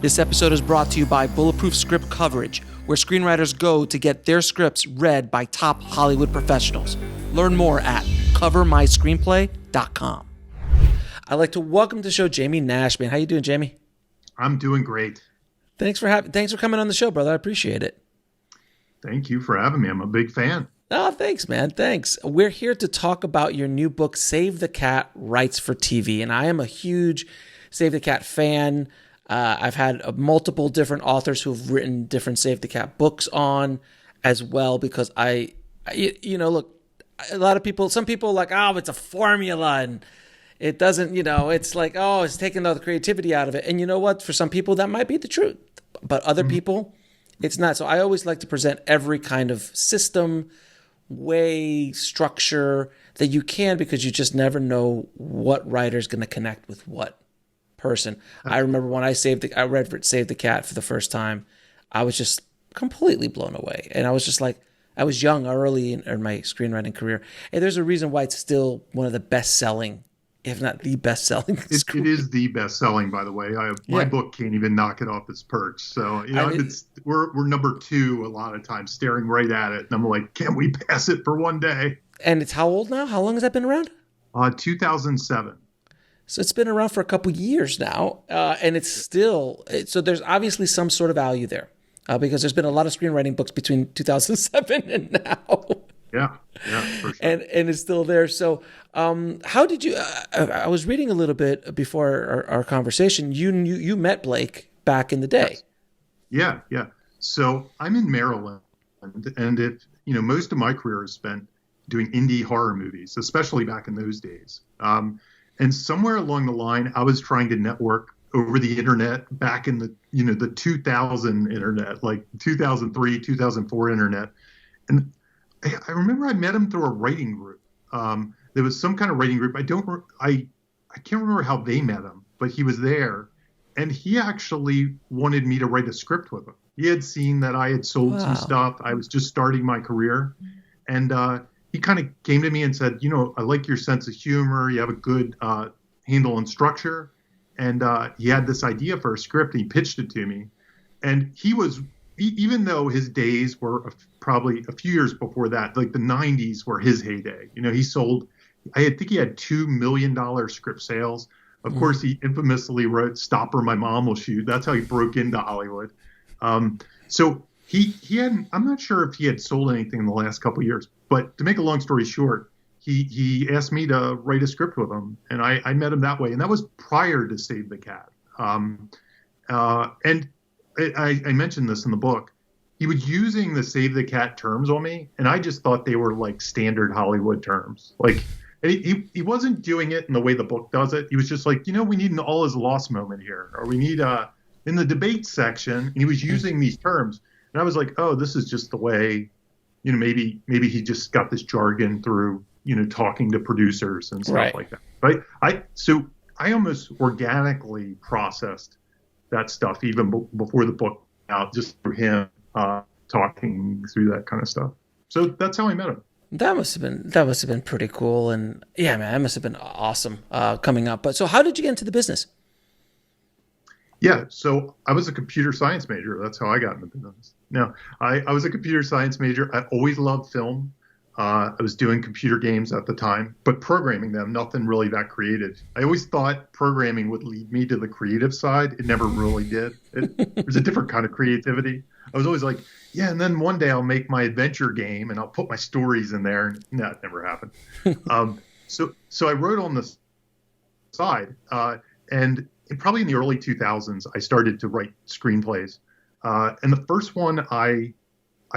This episode is brought to you by Bulletproof Script Coverage, where screenwriters go to get their scripts read by top Hollywood professionals. Learn more at covermyscreenplay.com. I'd like to welcome to the show Jamie Nash. Man, how you doing, Jamie? I'm doing great. Thanks for coming on the show, brother. I appreciate it. Thank you for having me. I'm a big fan. Oh, thanks, man. Thanks. We're here to talk about your new book, Save the Cat, Writes for TV. And I am a huge Save the Cat fan. I've had multiple different authors who've written different Save the Cat books on as well, because look, a lot of people, some people are like, oh, it's a formula and it doesn't, it's like, oh, it's taking all the creativity out of it. And you know what? For some people, that might be the truth. But other people, it's not. So I always like to present every kind of system, way, structure that you can, because you just never know what writer's going to connect with what person. I remember when I read for Save the Cat for the first time, I was just completely blown away. And I was just like, I was young, early in my screenwriting career. And there's a reason why it's still one of the best-selling, if not the best-selling. It is the best-selling, by the way. My book can't even knock it off its perch. So, we're number 2 a lot of times, staring right at it. And I'm like, can we pass it for one day? And it's how old now? How long has that been around? 2007. So it's been around for a couple years now, and it's still, so there's obviously some sort of value there, because there's been a lot of screenwriting books between 2007 and now. Yeah, for sure. And it's still there. So how did you, I was reading a little bit before our conversation, you met Blake back in the day. Yes. Yeah. So I'm in Maryland, and most of my career is spent doing indie horror movies, especially back in those days. And somewhere along the line, I was trying to network over the internet back in the 2000 internet, like 2003, 2004 internet. And I remember I met him through a writing group. There was some kind of writing group. I can't remember how they met him, but he was there. And he actually wanted me to write a script with him. He had seen that I had sold some stuff. I was just starting my career. And he kind of came to me and said, I like your sense of humor. You have a good handle on structure. And he had this idea for a script, and he pitched it to me. And he was, even though his days were probably a few years before that, like the 90s were his heyday. He sold, I think he had $2 million script sales. Of course, he infamously wrote Stop or My Mom Will Shoot. That's how he broke into Hollywood. So he hadn't, I'm not sure if he had sold anything in the last couple of years. But to make a long story short, he asked me to write a script with him, and I met him that way. And that was prior to Save the Cat. And I mentioned this in the book. He was using the Save the Cat terms on me, and I just thought they were like standard Hollywood terms. Like he wasn't doing it in the way the book does it. He was just like, we need an all is lost moment here, or we need in the debate section. And he was using these terms, and I was like, oh, this is just the way. Maybe he just got this jargon through, talking to producers and stuff like that. Right. So I almost organically processed that stuff even before the book out, just through him talking through that kind of stuff. So that's how I met him. That must have been pretty cool. And yeah, man, that must have been awesome coming up. But so how did you get into the business? Yeah, so I was a computer science major. That's how I got into business. No, I was a computer science major. I always loved film. I was doing computer games at the time, but programming them, nothing really that creative. I always thought programming would lead me to the creative side. It never really did. There's a different kind of creativity. I was always like, yeah, and then one day I'll make my adventure game and I'll put my stories in there. And that never happened. So I wrote on the side, and probably in the early 2000s, I started to write screenplays. And the first one, I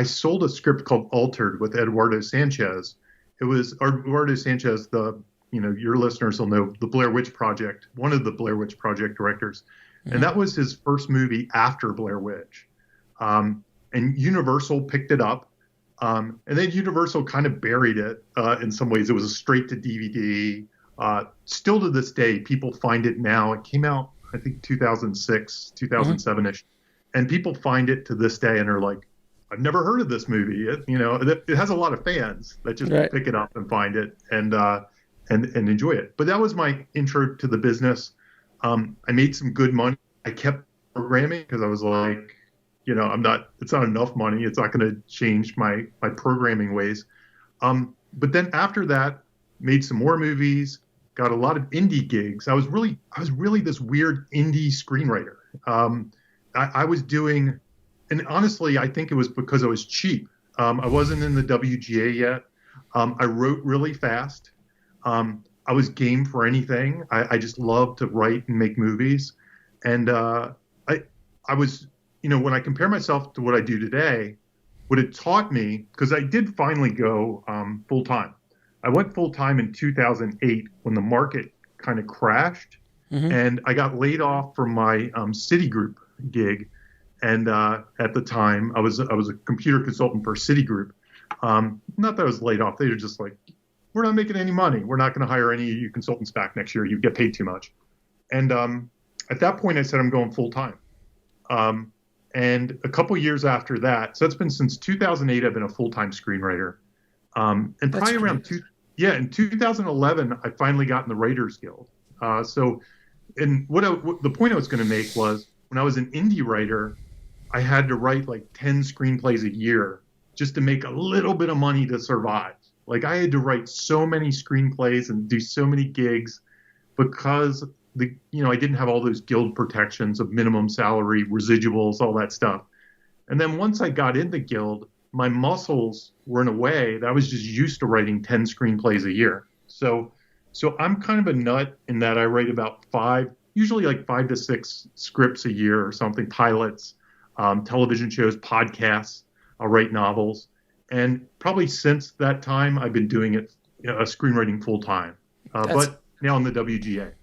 sold a script called Altered with Eduardo Sanchez. It was Eduardo Sanchez, your listeners will know the Blair Witch Project, one of the Blair Witch Project directors. Mm-hmm. And that was his first movie after Blair Witch. And Universal picked it up. And then Universal kind of buried it in some ways. It was a straight to DVD. Still to this day, people find it now. It came out, I think, 2006, 2007-ish. And people find it to this day and are like, I've never heard of this movie. It has a lot of fans that just pick it up and find it and enjoy it. But that was my intro to the business. I made some good money. I kept programming because I was like, it's not enough money. It's not going to change my programming ways. But then after that, made some more movies, got a lot of indie gigs. I was really this weird indie screenwriter. I was doing, and honestly, I think it was because I was cheap. I wasn't in the WGA yet. I wrote really fast. I was game for anything. I just loved to write and make movies. And I was, when I compare myself to what I do today, what it taught me, because I did finally go full time. I went full time in 2008 when the market kind of crashed, and I got laid off from my Citigroup gig. And at the time, I was a computer consultant for Citigroup. Not that I was laid off; they were just like, "We're not making any money. We're not going to hire any of you consultants back next year. You get paid too much." And at that point, I said, "I'm going full time." And a couple years after that, so that's been since 2008. I've been a full-time screenwriter. And that's probably around in 2011, I finally got in the Writers Guild. And the point I was going to make was when I was an indie writer, I had to write like 10 screenplays a year just to make a little bit of money to survive. Like I had to write so many screenplays and do so many gigs because I didn't have all those guild protections of minimum salary, residuals, all that stuff. And then once I got in the guild, my muscles were in a way that I was just used to writing 10 screenplays a year. So I'm kind of a nut in that I write about usually like 5 to 6 scripts a year or something, pilots, television shows, podcasts. I'll write novels. And probably since that time, I've been doing it, screenwriting full time, but now in the WGA.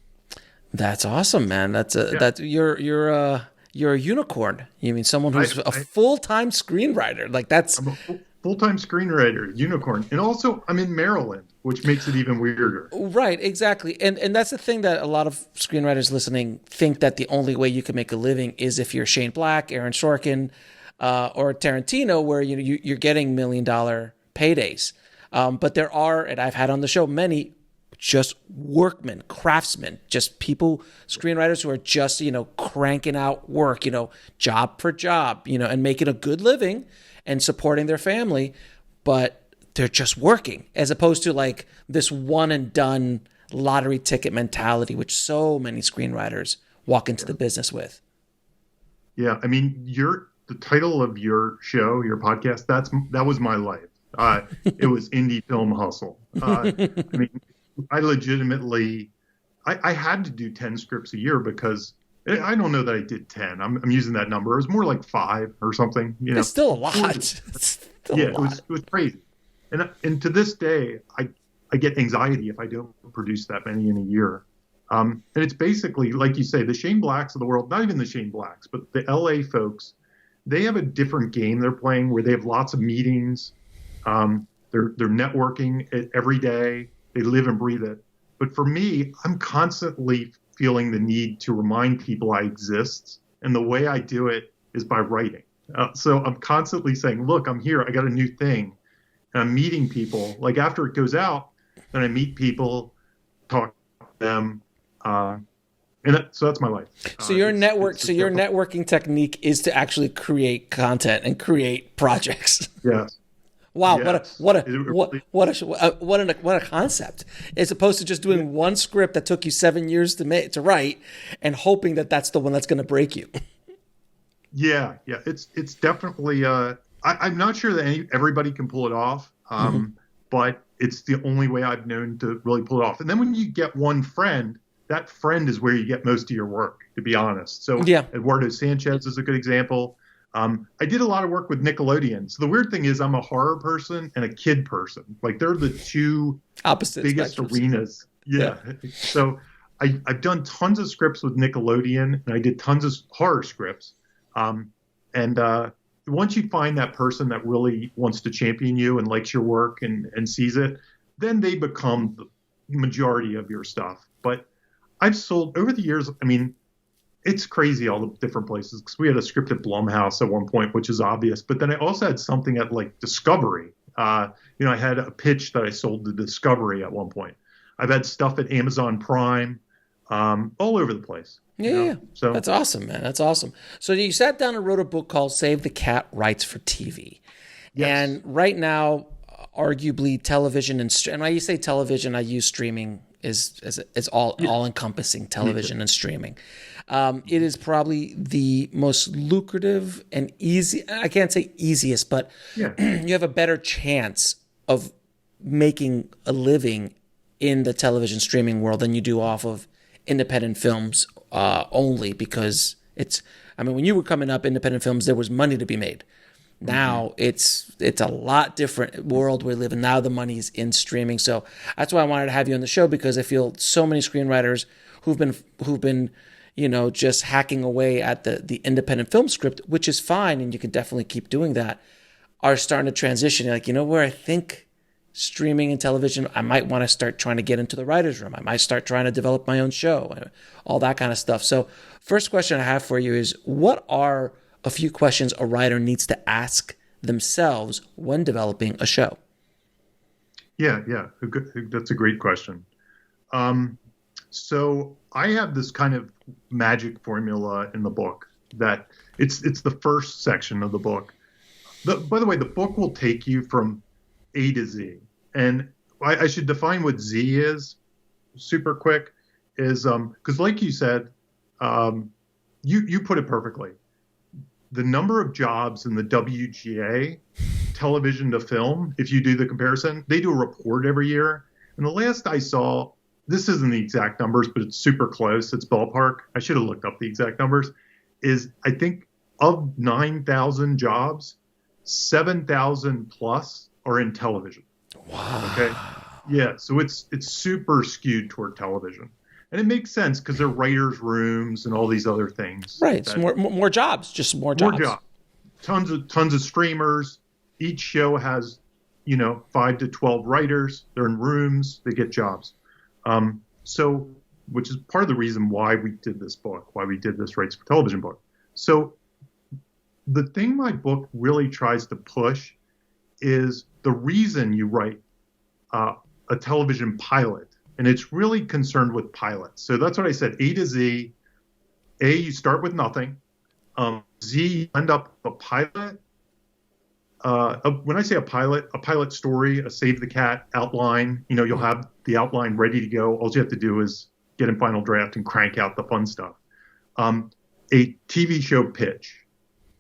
That's awesome, man. You're a unicorn. You mean someone who's a full-time screenwriter? Like that's I'm a full-time screenwriter, unicorn, and also I'm in Maryland, which makes it even weirder. Right, exactly, and that's the thing that a lot of screenwriters listening think that the only way you can make a living is if you're Shane Black, Aaron Sorkin, or Tarantino, where you're getting $1 million paydays. But there are, and I've had on the show many. Just workmen, craftsmen, just people, screenwriters who are just, cranking out work, job for job, and making a good living and supporting their family, but they're just working as opposed to like this one and done lottery ticket mentality, which so many screenwriters walk into the business with. Yeah. I mean, the title of your show, your podcast, that was my life. It was indie film hustle. I mean, I legitimately, I had to do 10 scripts a year because I don't know that I did 10. I'm using that number. It was more like 5 or something. It's still a lot. It was crazy. And to this day, I get anxiety if I don't produce that many in a year. And it's basically, like you say, the Shane Blacks of the world, not even the Shane Blacks, but the LA folks, they have a different game they're playing where they have lots of meetings. They're networking every day. They live and breathe it. But for me, I'm constantly feeling the need to remind people I exist. And the way I do it is by writing. So I'm constantly saying, look, I'm here. I got a new thing. And I'm meeting people. Like after it goes out, then I meet people, talk to them. So that's my life. So your networking technique is to actually create content and create projects. Yes. Wow, yes. what a concept! As opposed to just doing one script that took you 7 years to write, and hoping that that's the one that's going to break you. Yeah, it's definitely. I'm not sure that everybody can pull it off, but it's the only way I've known to really pull it off. And then when you get one friend, that friend is where you get most of your work. To be honest, so Eduardo Sanchez is a good example. I did a lot of work with Nickelodeon. So the weird thing is I'm a horror person and a kid person. Like they're the two opposite biggest spectrums. Arenas. Yeah. So I've done tons of scripts with Nickelodeon and I did tons of horror scripts. And once you find that person that really wants to champion you and likes your work and sees it, then they become the majority of your stuff. But I've sold over the years, I mean, it's crazy all the different places because we had a script at Blumhouse at one point, which is obvious. But then I also had something at like Discovery. I had a pitch that I sold to Discovery at one point. I've had stuff at Amazon Prime. all over the place. Yeah. So That's awesome, man. That's awesome. So you sat down and wrote a book called Save the Cat Writes for TV. yes, And right now, arguably television and when you say television, I use streaming is all encompassing television and streaming. It is probably the most lucrative and easy. I can't say easiest, but yeah, you have a better chance of making a living in the television streaming world than you do off of independent films only, because when you were coming up, independent films, there was money to be made. Now it's a lot different world we live in. Now the money's in streaming. So that's why I wanted to have you on the show, because I feel so many screenwriters who've been just hacking away at the independent film script, which is fine, and you can definitely keep doing that, are starting to transition. Like, where I think streaming and television, I might want to start trying to get into the writer's room. I might start trying to develop my own show, all that kind of stuff. So first question I have for you is, what are a few questions a writer needs to ask themselves when developing a show? Yeah. That's a great question. So I have this kind of magic formula in the book that it's the first section of the book. By the way, the book will take you from A to Z. And I should define what Z is super quick, is because like you said, you put it perfectly. The number of jobs in the WGA, television to film, if you do the comparison, they do a report every year. And the last I saw, this isn't the exact numbers, but it's super close. It's ballpark. I should have looked up the exact numbers. Is I think of 9,000 jobs, 7,000 plus are in television. Wow. Okay. Yeah. So it's super skewed toward television. And it makes sense because they're writers' rooms and all these other things. Right. It's more jobs, just more jobs. More jobs. Tons of streamers. Each show has, 5 to 12 writers. They're in rooms. They get jobs. So, which is part of the reason why we did this book, why we did this Writes for Television book. So the thing my book really tries to push is the reason you write a television pilot. And it's really concerned with pilots. So that's what I said, A to Z. A, you start with nothing. Z, you end up a pilot. When I say a pilot story, a Save the Cat outline, you'll have the outline ready to go. All you have to do is get in final draft and crank out the fun stuff. A TV show pitch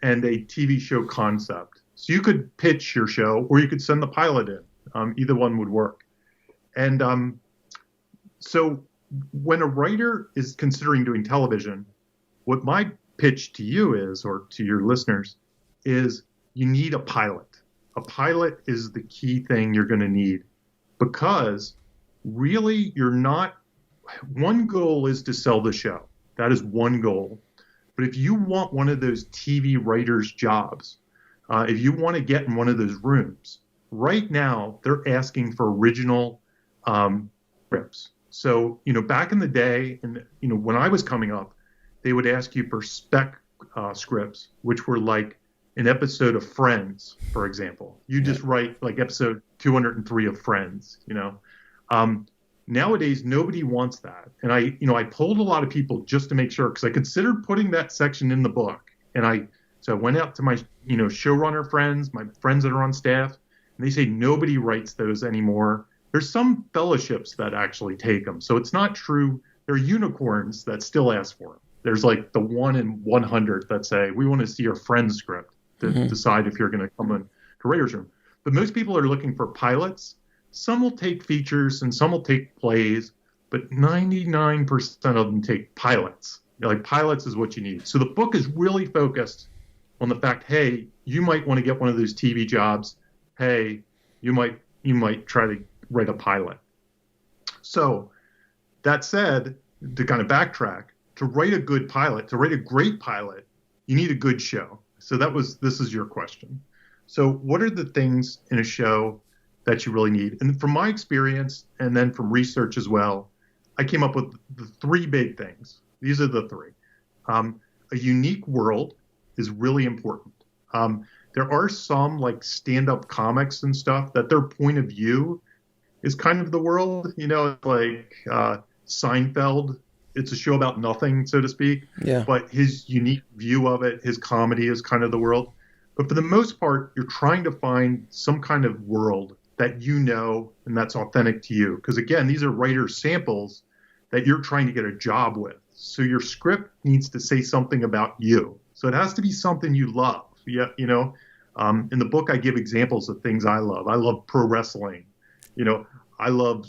and a TV show concept. So you could pitch your show, or you could send the pilot in. Either one would work. And so when a writer is considering doing television, what my pitch to you is, or to your listeners, is you need a pilot. A pilot is the key thing you're going to need, because really one goal is to sell the show. That is one goal. But if you want one of those TV writers' jobs, if you want to get in one of those rooms, right now they're asking for original scripts. So, back in the day, and, when I was coming up, they would ask you for spec scripts, which were like an episode of Friends, for example. You just write like episode 203 of Friends, Nowadays, nobody wants that. And I polled a lot of people just to make sure, because I considered putting that section in the book. And so I went out to my, showrunner friends, my friends that are on staff, and they say nobody writes those anymore. There's some fellowships that actually take them. So it's not true. There are unicorns that still ask for them. There's like the 1 in 100 that say, we want to see your friend's script to decide if you're going to come in to writer's room. But most people are looking for pilots. Some will take features and some will take plays, but 99% of them take pilots. Like, pilots is what you need. So the book is really focused on the fact, hey, you might want to get one of those TV jobs. Hey, you might try to write a pilot. So that said, to kind of backtrack, to write a good pilot, to write a great pilot, you need a good show. So this is your question. So what are the things in a show that you really need? And from my experience, and then from research as well, I came up with the 3 big things. These are the 3. A unique world is really important. There are some like stand-up comics and stuff that their point of view is kind of the world, like Seinfeld it's a show about nothing, so to speak. Yeah. But his unique view of it, his comedy is kind of the world. But for the most part, you're trying to find some kind of world that you know and that's authentic to you. Because again, these are writer's samples that you're trying to get a job with. So your script needs to say something about you. So it has to be something you love. Yeah, you know, in the book, I give examples of things I love. I love pro wrestling. You know, I love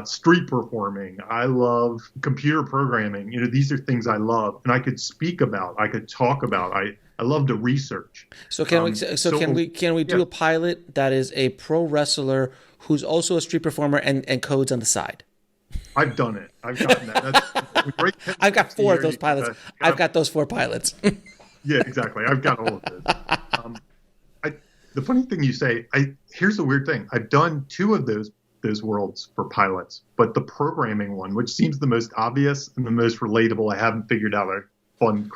street performing. I love computer programming. You know, these are things I love, and I could speak about. I could talk about. I love to research. So can we do a pilot that is a pro wrestler who's also a street performer and codes on the side? I've done it. I've gotten that. I've got 4 of those pilots. I've got those 4 pilots. Yeah, exactly. I've got all of those. The funny thing you say, here's the weird thing. I've done 2 of those worlds for pilots, but the programming one, which seems the most obvious and the most relatable, I haven't figured out a fun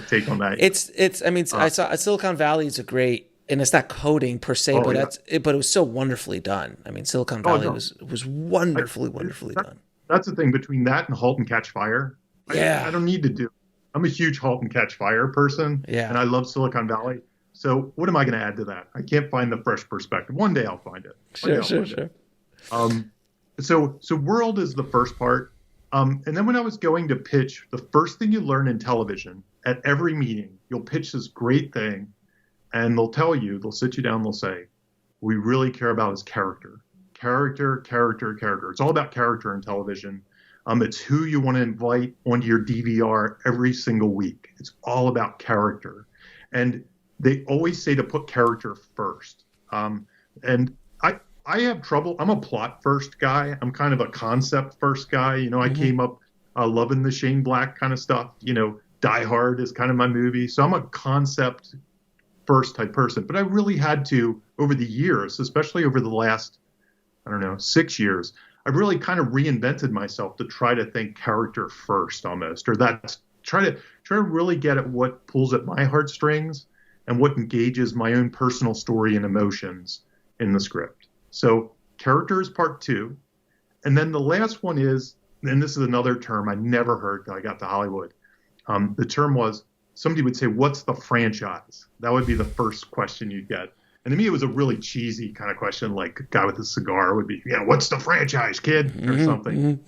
take on that. I saw Silicon Valley is a great, and it's not coding per se, but it was so wonderfully done. I mean, Silicon Valley was wonderfully done. That's the thing between that and Halt and Catch Fire. I don't need to do. I'm a huge Halt and Catch Fire person, and I love Silicon Valley. So what am I going to add to that? I can't find the fresh perspective. One day I'll find it. Sure. So world is the first part. And then when I was going to pitch, the first thing you learn in television at every meeting, you'll pitch this great thing and they'll sit you down, they'll say, we really care about is character. Character. It's all about character in television. It's who you want to invite onto your DVR every single week. It's all about character. And they always say to put character first. And I have trouble. I'm a plot first guy. I'm kind of a concept first guy. You know, I came up loving the Shane Black kind of stuff. You know, Die Hard is kind of my movie. So I'm a concept first type person. But I really had to, over the years, especially over the last, 6 years, I've really kind of reinvented myself to try to think character first almost, or that's try to really get at what pulls at my heartstrings and what engages my own personal story and emotions in the script. So character is part 2. And then the last one is, and this is another term I never heard till I got to Hollywood. The term was, somebody would say, what's the franchise? That would be the first question you'd get. And to me, it was a really cheesy kind of question, like a guy with a cigar would be, what's the franchise, kid? Or something.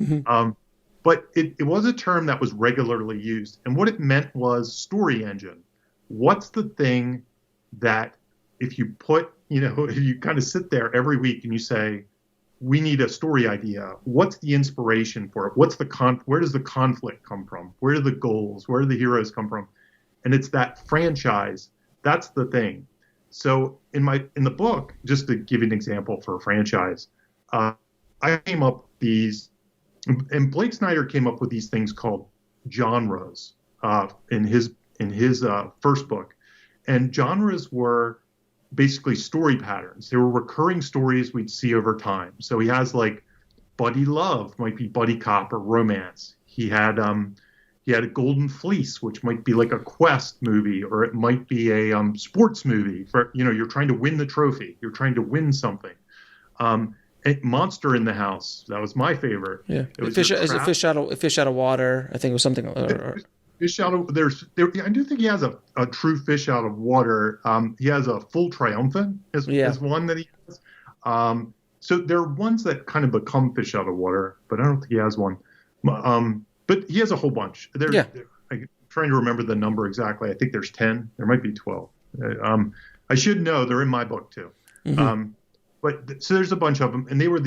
But it was a term that was regularly used. And what it meant was story engine. What's the thing that if you put, if you kind of sit there every week and you say, we need a story idea, what's the inspiration for it? Where does the conflict come from? Where do the goals? Where do the heroes come from? And it's that franchise. That's the thing. So in the book, just to give you an example for a franchise, I came up with these, and Blake Snyder came up with these things called genres in his first book. And genres were basically story patterns. They were recurring stories we'd see over time. So he has like buddy love, might be buddy cop or romance. He had a Golden Fleece, which might be like a quest movie, or it might be a sports movie for, you're trying to win the trophy. You're trying to win something. Monster in the House. That was my favorite. Yeah. Fish out of water. I think it was something. Fish out of I do think he has a true fish out of water. He has a Full Triumphant is one that he has. So there are ones that kind of become fish out of water, but I don't think he has one. But he has a whole bunch. I'm trying to remember the number exactly. I think there's 10. There might be 12. I should know. They're in my book too. So there's a bunch of them, and they were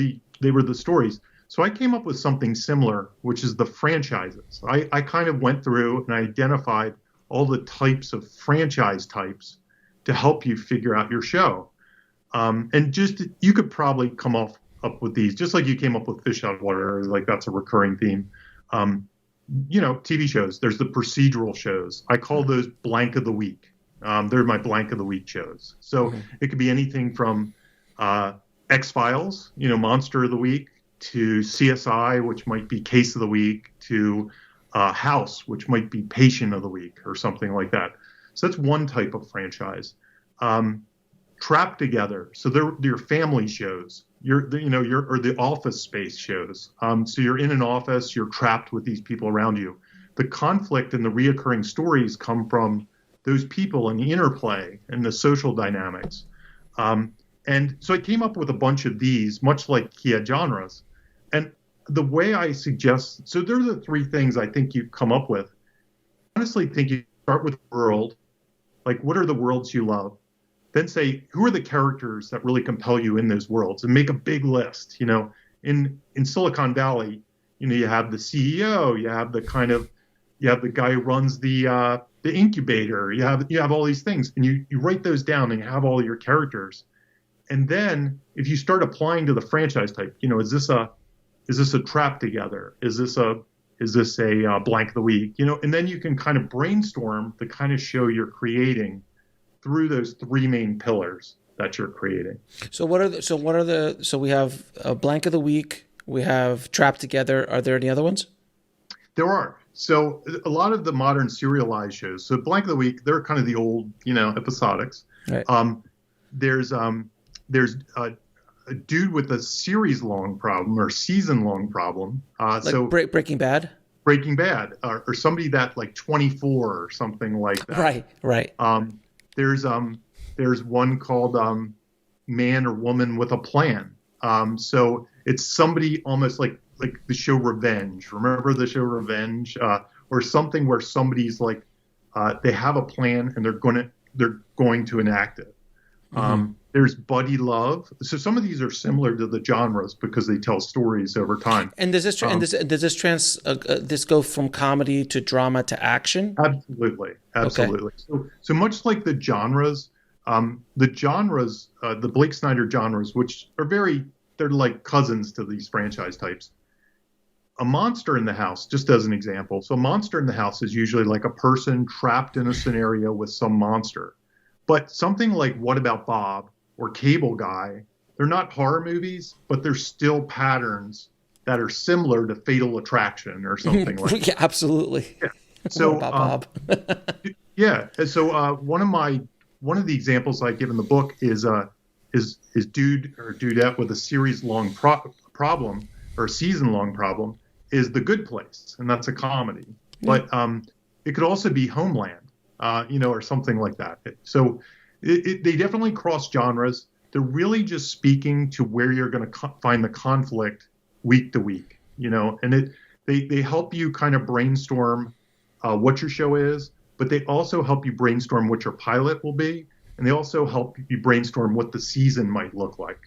the stories. So I came up with something similar, which is the franchises. I kind of went through and I identified all the types of franchise types to help you figure out your show. And just you could probably come up with these, just like you came up with Fish Out of Water, like that's a recurring theme. TV shows, there's the procedural shows. I call those blank of the week. They're my blank of the week shows. So it could be anything from X-Files, Monster of the Week, to CSI, which might be Case of the Week, to House, which might be Patient of the Week or something like that. So that's one type of franchise. trapped together. So they're your family shows. Or the Office Space shows. So you're in an office, you're trapped with these people around you. The conflict and the reoccurring stories come from those people and the interplay and the social dynamics. And so I came up with a bunch of these, much like he had genres. And the way I suggest, so there are the three things I think you come up with. I honestly think you start with world, like what are the worlds you love? Then say, who are the characters that really compel you in those worlds, and make a big list. In Silicon Valley, you have the CEO, you have the guy who runs the incubator, you have all these things, and you write those down and you have all your characters. And then if you start applying to the franchise type, is this a trap together? Is this a blank of the week? And then you can kind of brainstorm the kind of show you're creating through those three main pillars that you're creating. So we have a blank of the week, we have trapped together. Are there any other ones? There are. So a lot of the modern serialized shows, so blank of the week, they're kind of the old, episodics. Right. There's a dude with a series-long problem or season-long problem. Breaking Bad? Breaking Bad, or somebody that like 24 or something like that. Right. There's one called Man or Woman with a Plan. So it's somebody almost like the show Revenge. Remember the show Revenge? Or something where somebody's like they have a plan and they're going to enact it. There's Buddy Love. So some of these are similar to the genres because they tell stories over time. And does this go from comedy to drama to action? Absolutely. Okay. So much like the genres, the Blake Snyder genres, which are they're like cousins to these franchise types. A monster in the house, just as an example. So a monster in the house is usually like a person trapped in a scenario with some monster. But something like What About Bob or Cable Guy, they're not horror movies, but they're still patterns that are similar to Fatal Attraction or something like that. Yeah, absolutely. Yeah. So, What About Bob? Yeah. So one of the examples I give in the book is dude or dudette with a series-long problem or a season-long problem is The Good Place, and that's a comedy. Yeah. But it could also be Homeland. Or something like that. So they definitely cross genres. They're really just speaking to where you're going to find the conflict week to week, and they help you kind of brainstorm what your show is, but they also help you brainstorm what your pilot will be. And they also help you brainstorm what the season might look like.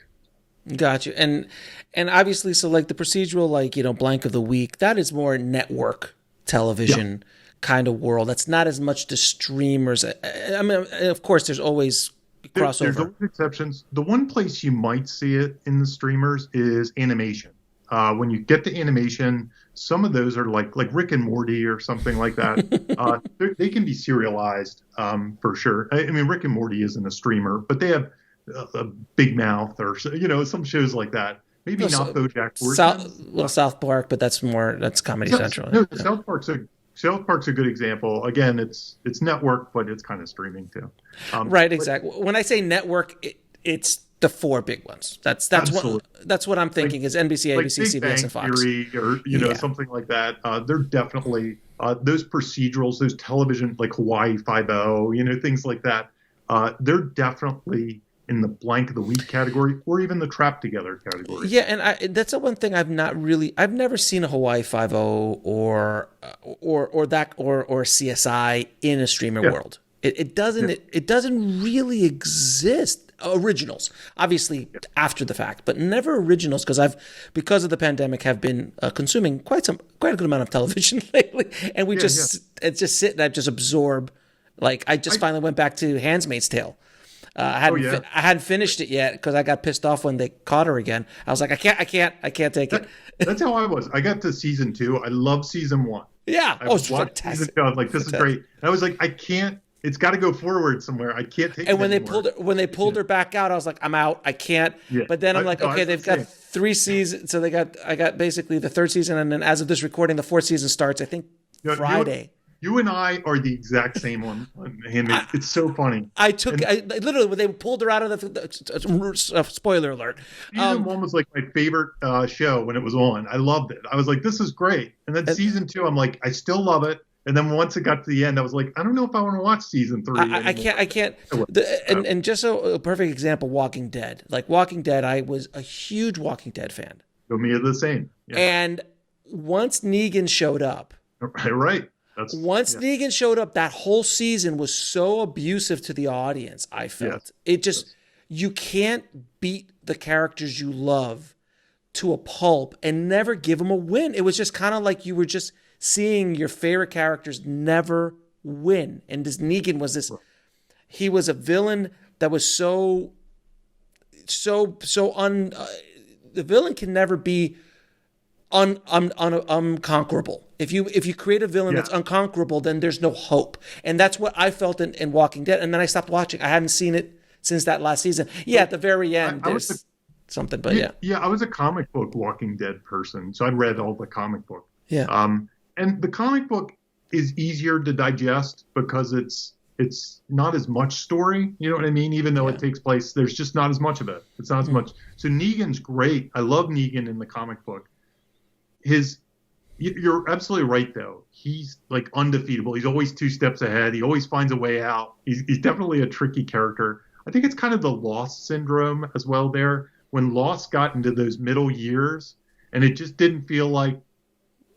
Gotcha. And obviously, so like the procedural, blank of the week, that is more network television. Yeah. Kind of world. That's not as much to streamers. I mean, of course, there's always crossover. There's always exceptions. The one place you might see it in the streamers is animation. When you get to animation, some of those are like Rick and Morty or something like that. They can be serialized for sure. I mean, Rick and Morty isn't a streamer, but they have a Big Mouth or some shows like that. Maybe not BoJack Horseman. South Park, but that's Comedy Central. No, South Park's a good example. Again, it's network, but it's kind of streaming too. Right, exactly. When I say network, it's the four big ones. That's what I'm thinking is NBC, ABC, Big CBS, Bang and Fox. Theory or something like that. They're definitely those procedurals, those television like Hawaii Five-0, things like that. They're definitely in the blank of the week category, or even the trap together category. Yeah, and that's the one thing I've never seen a Hawaii Five-0 or CSI in a streamer world. It doesn't really exist. Originals, obviously after the fact, but never originals because of the pandemic have been consuming quite a good amount of television lately, and we just sit and I just absorb. Like I just finally went back to Handmaid's Tale. I hadn't finished it yet because I got pissed off when they caught her again. I was like, I can't take it. That's how I was. I got to season 2. I love season 1. Yeah, it's fantastic. Season 2. I was like, this is great. And I was like, I can't. It's got to go forward somewhere. I can't take it. And when they pulled her back out, I was like, I'm out. I can't. Yeah. But then I'm like, okay, they've got 3 seasons. So I got basically the 3rd season, and then as of this recording, the 4th season starts. I think Friday. You and I are the exact same on Handmaid. It's so funny. I literally, when they pulled her out of the spoiler alert. Season 1 was like my favorite show when it was on. I loved it. I was like, this is great. And then season 2, I'm like, I still love it. And then once it got to the end, I was like, I don't know if I want to watch season 3. I can't. And just a perfect example, Walking Dead. Like Walking Dead, I was a huge Walking Dead fan. Me the same. Yeah. And once Negan showed up. Right. Negan showed up, that whole season was so abusive to the audience, I felt. It just, you can't beat the characters you love to a pulp and never give them a win. It was just kind of like you were just seeing your favorite characters never win. And this Negan was this, he was a villain that was the villain can never be unconquerable. If you create a villain that's unconquerable, then there's no hope. And that's what I felt in Walking Dead. And then I stopped watching. I haven't seen it since that last season. Yeah, at the very end, there's something, but yeah. Yeah, I was a comic book Walking Dead person, so I read all the comic book. Yeah. And the comic book is easier to digest because it's not as much story. You know what I mean? Even though it takes place, there's just not as much of it. It's not as much. So Negan's great. I love Negan in the comic book. You're absolutely right, though. He's like undefeatable. He's always 2 steps ahead. He always finds a way out. He's definitely a tricky character. I think it's kind of the Lost syndrome as well there. When Lost got into those middle years and it just didn't feel like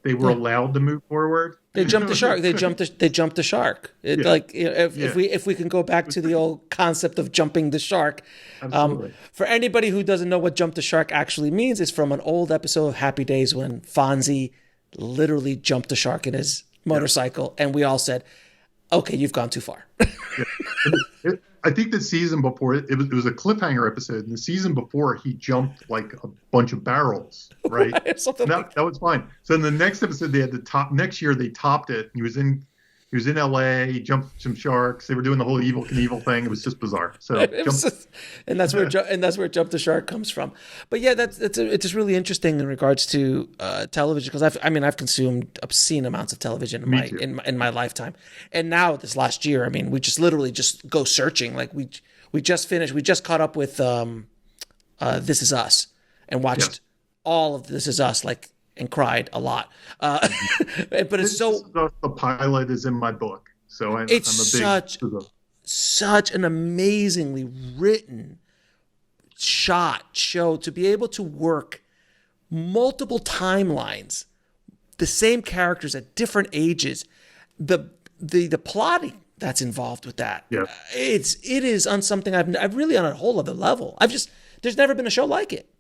they were allowed to move forward. They jumped the shark. They jumped the shark. If we can go back to the old concept of jumping the shark. For anybody who doesn't know what jump the shark actually means, it's from an old episode of Happy Days when Fonzie literally jumped the shark in his motorcycle, and we all said, "Okay, you've gone too far." I think the season before it was a cliffhanger episode, and the season before he jumped like a bunch of barrels, right? That was fine. So in the next episode, they had to top. Next year they topped it. He was in LA. He jumped some sharks. They were doing the whole Evel Knievel thing. It was just bizarre. So and that's where Jump the Shark comes from. But yeah, it's just really interesting in regards to television, because I've consumed obscene amounts of television in my lifetime, and now this last year, we just literally just go searching. Like we just caught up with This Is Us and watched all of This Is Us, and cried a lot. But it's the pilot is in my book, so I'm such an amazingly written, shot show to be able to work multiple timelines, the same characters at different ages, the plotting that's involved with that. Yeah. It is on something I've really on a whole other level. There's never been a show like it.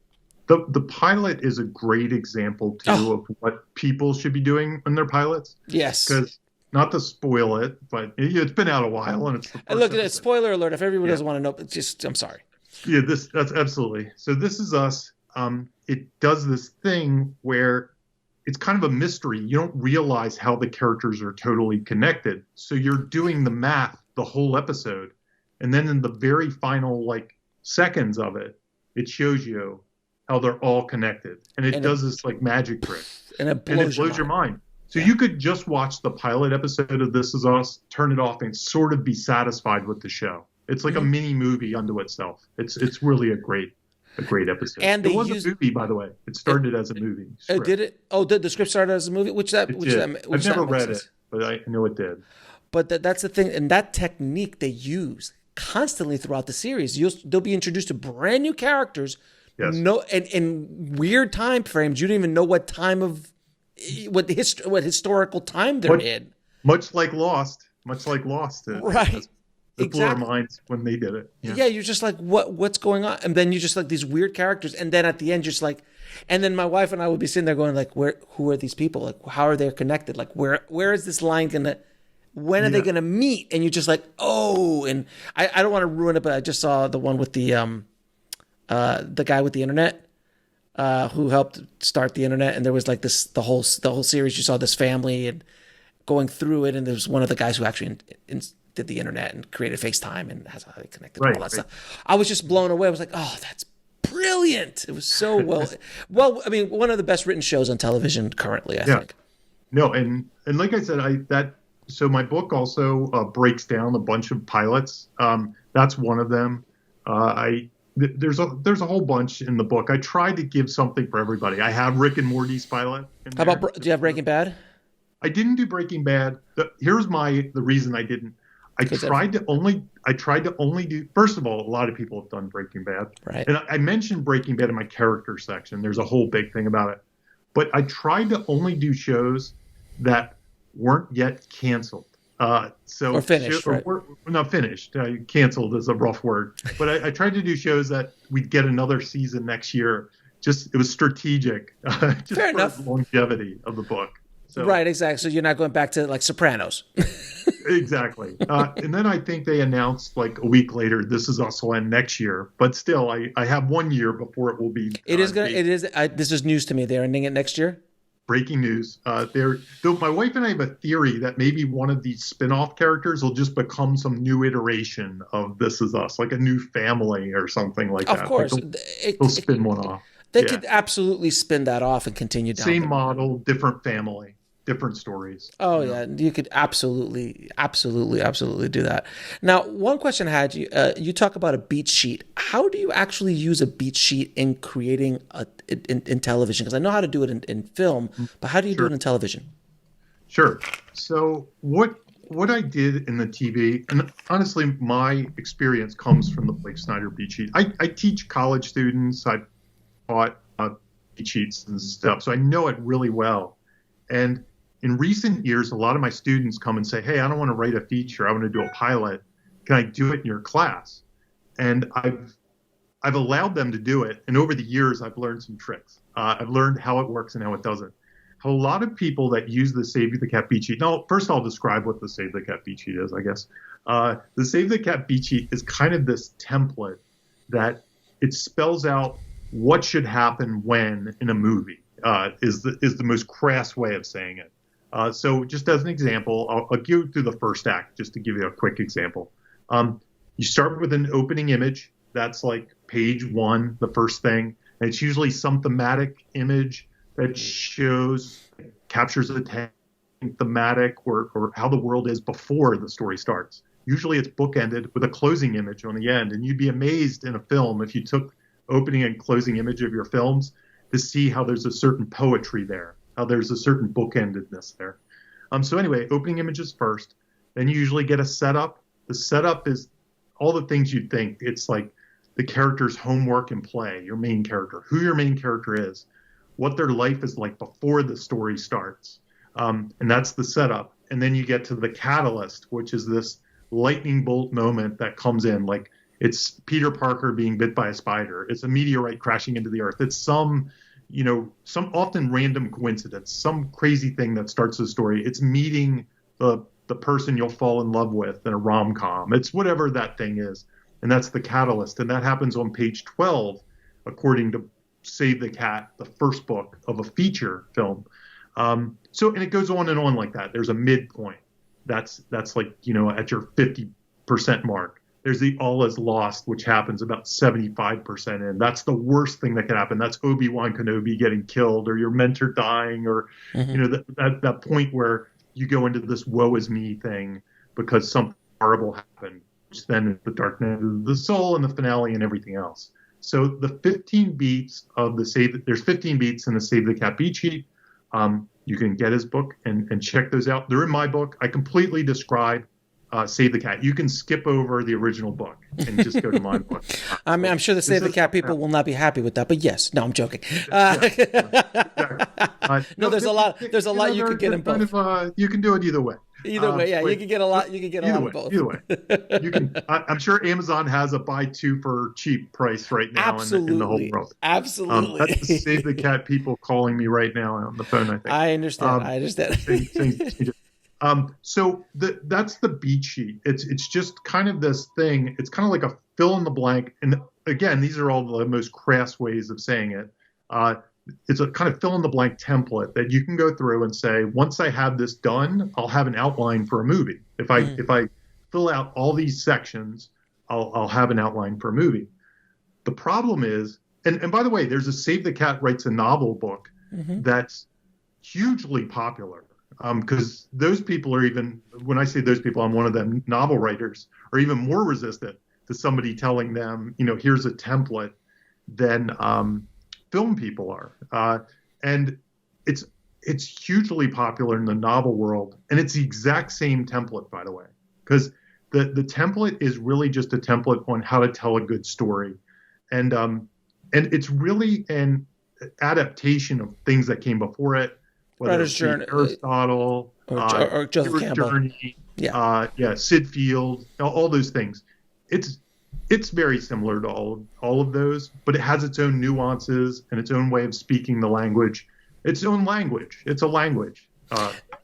The pilot is a great example, too, of what people should be doing in their pilots. Yes. Because, not to spoil it, but it's been out a while. And it's the first look at it, spoiler alert. If everyone doesn't want to know, I'm sorry. Yeah, that's absolutely. So This Is Us. It does this thing where it's kind of a mystery. You don't realize how the characters are totally connected. So you're doing the math the whole episode. And then in the very final, seconds of it, it shows you how they're all connected, and it does this magic trick, and it blows your mind. So you could just watch the pilot episode of This Is Us, turn it off, and sort of be satisfied with the show. It's like a mini movie unto itself. It's really a great episode. And it was a movie, by the way. It started as a movie. Did it? Oh, did the script start as a movie? I've never read it, but I know it did. But that's the thing, and that technique they use constantly throughout the series. They'll be introduced to brand new characters. Yes. No, and in weird time frames, you don't even know what time of what historical time they're in. Much like Lost. Right. It blew our minds when they did it. Yeah, you're just like, what's going on? And then you just these weird characters, and then at the end, you're just and then my wife and I would be sitting there going who are these people? How are they connected? Where is this line gonna? When are they gonna meet? And you're just oh, and I don't want to ruin it, but I just saw the one with the guy with the internet, who helped start the internet, and there was the whole series. You saw this family and going through it, and there was one of the guys who actually did the internet and created FaceTime, and that's how they connected and all that stuff. I was just blown away. I was like, oh, that's brilliant! It was so well. One of the best written shows on television currently, I think. No, and like I said, that so my book also breaks down a bunch of pilots. That's one of them. There's a whole bunch in the book. I tried to give something for everybody. I have Rick and Morty's pilot. How about, do you have Breaking Bad? I didn't do Breaking Bad. Here's the reason I didn't. I tried to only do. First of all, a lot of people have done Breaking Bad, right? And I mentioned Breaking Bad in my character section. There's a whole big thing about it. But I tried to only do shows that weren't yet canceled. Or finished, right? Or not finished. Canceled is a rough word. But I tried to do shows that we'd get another season next year. It was strategic. Just Fair for enough. the longevity of the book. So, right, exactly. So you're not going back to like Sopranos. Exactly. And then I think they announced like a week later, This Is Us will end next year. But still, I have 1 year before it will be. This is news to me. They're ending it next year. Breaking news. Though my wife and I have a theory that maybe one of these spin-off characters will just become some new iteration of This Is Us, like a new family or something like that. Of course. Like they'll spin one off. They could absolutely spin that off and continue down. Same model, different family, different stories. Oh, yeah. You could absolutely do that. Now, one question I had, you talk about a beat sheet. How do you actually use a beat sheet in creating in television? Because I know how to do it in film, but how do you do it in television? Sure. So what I did in the TV, and honestly, my experience comes from the Blake Snyder beat sheet. I teach college students. I taught beat sheets and stuff, so I know it really well. And in recent years, a lot of my students come and say, hey, I don't want to write a feature. I want to do a pilot. Can I do it in your class? And I've allowed them to do it. And over the years, I've learned some tricks. I've learned how it works and how it doesn't. A lot of people that use the Save the Cat beat sheet. Now, first I'll describe what the Save the Cat beat sheet is, I guess. The Save the Cat beat sheet is kind of this template that it spells out what should happen when in a movie, is the most crass way of saying it. So just as an example, I'll go through the first act just to give you a quick example. You start with an opening image. That's like page 1, the first thing. And it's usually some thematic image that captures a thematic or how the world is before the story starts. Usually it's bookended with a closing image on the end. And you'd be amazed in a film if you took opening and closing image of your films to see how there's a certain poetry there, how there's a certain bookendedness there. So anyway, opening images first. Then you usually get a setup. The setup is all the things you'd think. It's like the character's homework and play, your main character, who your main character is, what their life is like before the story starts. And that's the setup. And then you get to the catalyst, which is this lightning bolt moment that comes in. Like it's Peter Parker being bit by a spider. It's a meteorite crashing into the earth. It's some often random coincidence, some crazy thing that starts the story. It's meeting the person you'll fall in love with in a rom-com. It's whatever that thing is. And that's the catalyst. And that happens on page 12, according to Save the Cat, the first book of a feature film. And it goes on and on like that. There's a midpoint. That's like, at your 50% mark. There's the all is lost, which happens about 75% in. That's the worst thing that can happen. That's Obi-Wan Kenobi getting killed or your mentor dying or, that point where you go into this woe is me thing because something horrible happened, which then is the dark night of the soul and the finale and everything else. So the 15 beats of there's 15 beats in the Save the Cat beat sheet. You can get his book and check those out. They're in my book. I completely describe Save the Cat. You can skip over the original book and just go to my book. I mean, I'm sure the Save the Cat people will not be happy with that, but yes. No, I'm joking. No, there's a lot you could get in both. You can do it either way. Either way, yeah, you can get a lot. You can get a lot of both. Either way, you can. I'm sure Amazon has a buy 2 for cheap price right now in the whole world. Absolutely. That's the Save the Cat people calling me right now on the phone. I think. I understand. So that's the beat sheet. It's just kind of this thing. It's kind of like a fill in the blank. And again, these are all the most crass ways of saying it. It's a kind of fill in the blank template that you can go through and say, once I have this done, I'll have an outline for a movie. If I fill out all these sections, I'll have an outline for a movie. The problem is, and by the way, there's a Save the Cat Writes a Novel book that's hugely popular. because those people are even, when I say those people, I'm one of them, novel writers are even more resistant to somebody telling them, here's a template than film people are. And it's hugely popular in the novel world. And it's the exact same template, by the way, because the template is really just a template on how to tell a good story. And it's really an adaptation of things that came before it, whether it's Aristotle, or Joseph Campbell. Journey, Sid Field, all those things. It's very similar to all of those, but it has its own nuances and its own way of speaking the language. Its own language. It's a language,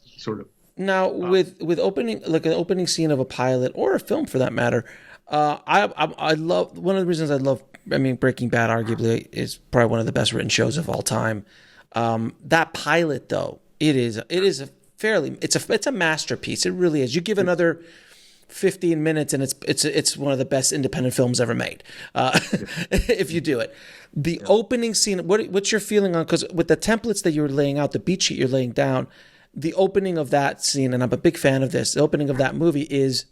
sort of. Now, with opening, like an opening scene of a pilot or a film for that matter, I love, one of the reasons Breaking Bad arguably is probably one of the best written shows of all time. That pilot though, it's a masterpiece. It really is. You give another 15 minutes and it's one of the best independent films ever made. If you do it. The opening scene, what's your feeling on, because with the templates that you're laying out, the beat sheet you're laying down, the opening of that scene, and I'm a big fan of this, the opening of that movie is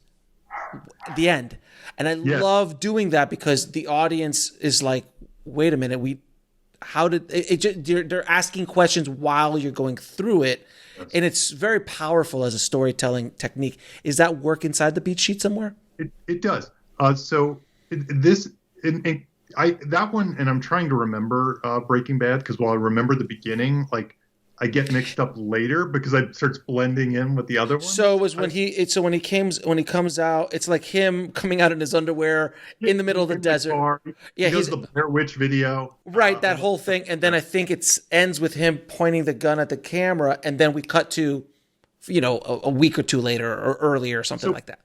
the end. And I love doing that because the audience is like, wait a minute, they're asking questions while you're going through it. And it's very powerful as a storytelling technique. Is that work inside the beat sheet somewhere? It does. That one, and I'm trying to remember Breaking Bad, because while I remember the beginning, like I get mixed up later because it starts blending in with the other one. So it was when he comes out, it's like him coming out in his underwear in the middle of the desert. He does the Blair Witch video. Right, that whole thing. And then I think it ends with him pointing the gun at the camera, and then we cut to, a week or two later or earlier or something like that.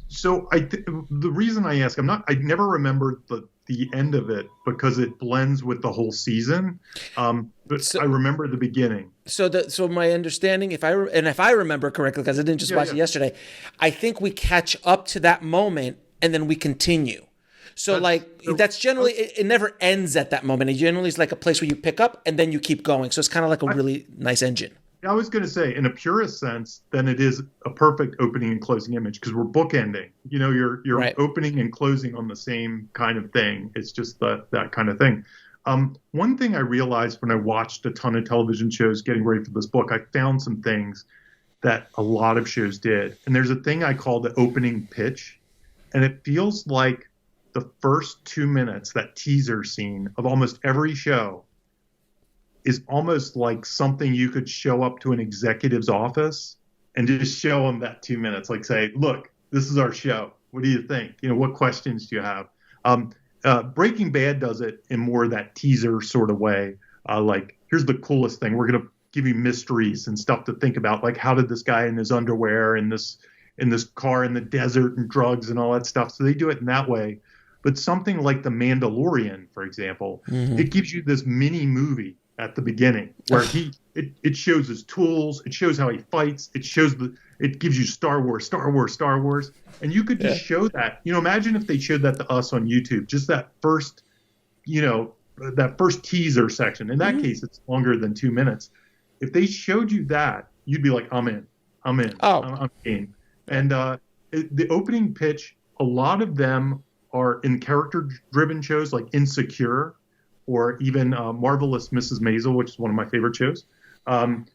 So the reason I ask, I never remember the end of it because it blends with the whole season. But I remember the beginning. So my understanding, if I remember correctly, because I didn't just watch it yesterday, I think we catch up to that moment and then we continue. That's generally, it never ends at that moment. It generally is like a place where you pick up and then you keep going. So it's kind of like a really nice engine. I was going to say, in a purist sense, then it is a perfect opening and closing image because we're bookending. You're right. Opening and closing on the same kind of thing. It's just that kind of thing. One thing I realized when I watched a ton of television shows getting ready for this book, I found some things that a lot of shows did. And there's a thing I call the opening pitch. And it feels like the first 2 minutes, that teaser scene of almost every show, is almost like something you could show up to an executive's office and just show them that 2 minutes. Like say, look, this is our show. What do you think? What questions do you have? Breaking Bad does it in more that teaser sort of way. Like, here's the coolest thing. We're going to give you mysteries and stuff to think about. Like, how did this guy in his underwear in this car in the desert and drugs and all that stuff. So they do it in that way. But something like The Mandalorian, for example, it gives you this mini movie at the beginning where it shows his tools, it shows how he fights, it gives you Star Wars, and you could just show that. Imagine if they showed that to us on YouTube, just that first teaser section. In that case, it's longer than 2 minutes. If they showed you that, you'd be like, I'm in. I'm game. And the opening pitch, a lot of them are in character-driven shows like Insecure, or even Marvelous Mrs. Maisel, which is one of my favorite shows. A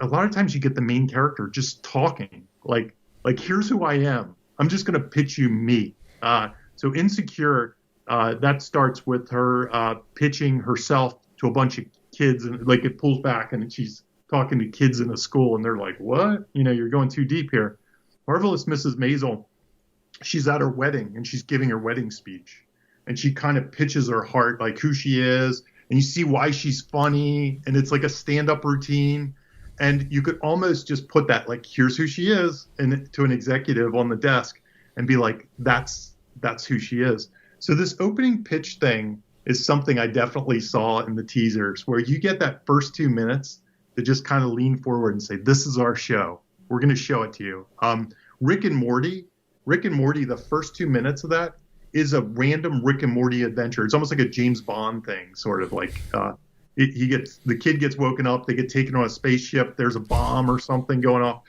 lot of times you get the main character just talking, like here's who I am. I'm just going to pitch you me. So Insecure, that starts with her pitching herself to a bunch of kids, and like it pulls back and she's talking to kids in a school, and they're like, what? You're going too deep here. Marvelous Mrs. Maisel, she's at her wedding and she's giving her wedding speech. And she kind of pitches her heart, like who she is, and you see why she's funny, and it's like a stand-up routine. And you could almost just put that, like, here's who she is, and to an executive on the desk, and be like, that's who she is. So this opening pitch thing is something I definitely saw in the teasers, where you get that first 2 minutes to just kind of lean forward and say, this is our show. We're going to show it to you. Rick and Morty, the first 2 minutes of that is a random Rick and Morty adventure. It's almost like a James Bond thing, sort of like the kid gets woken up. They get taken on a spaceship. There's a bomb or something going off.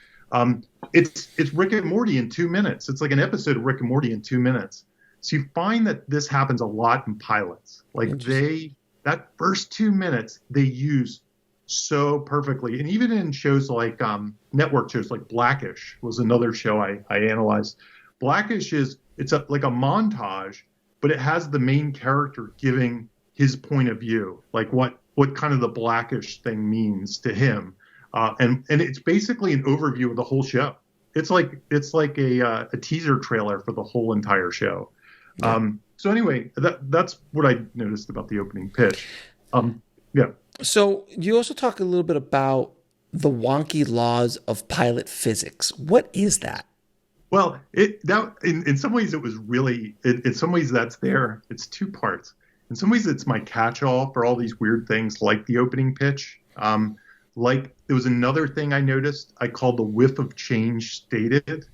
It's Rick and Morty in 2 minutes. It's like an episode of Rick and Morty in 2 minutes. So you find that this happens a lot in pilots. Like that first 2 minutes they use so perfectly. And even in shows like network shows like Blackish was another show I analyzed. Blackish it's like a montage, but it has the main character giving his point of view, like what kind of the Blackish thing means to him. And it's basically an overview of the whole show. It's like a teaser trailer for the whole entire show. Yeah. So anyway, that's what I noticed about the opening pitch. Yeah. So you also talk a little bit about the wonky laws of pilot physics. What is that? Well, in some ways it was really, in some ways that's there. It's two parts. In some ways it's my catch-all for all these weird things like the opening pitch. Like there was another thing I noticed I called the whiff of change stated.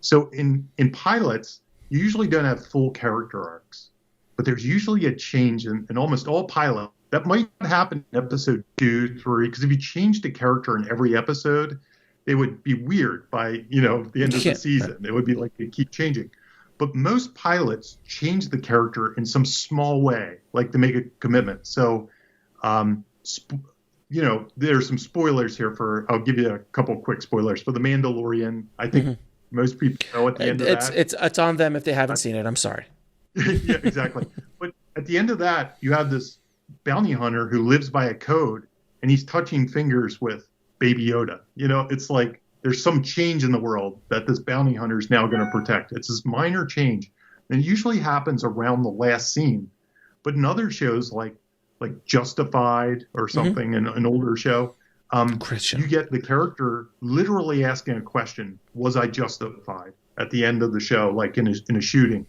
So in pilots, you usually don't have full character arcs, but there's usually a change in almost all pilots. That might happen in episode 2, 3, because if you changed a character in every episode, it would be weird by, the end of the season. It would be like they keep changing. But most pilots change the character in some small way, like to make a commitment. So, there's some spoilers here I'll give you a couple quick spoilers for The Mandalorian. I think most people know at the end of that. It's on them if they haven't seen it. I'm sorry. Yeah, exactly. But at the end of that, you have this bounty hunter who lives by a code, and he's touching fingers with Baby Yoda. It's like there's some change in the world that this bounty hunter is now going to protect. It's this minor change. And it usually happens around the last scene. But in other shows like Justified or something, an older show, you get the character literally asking a question, was I justified, at the end of the show, like in a shooting.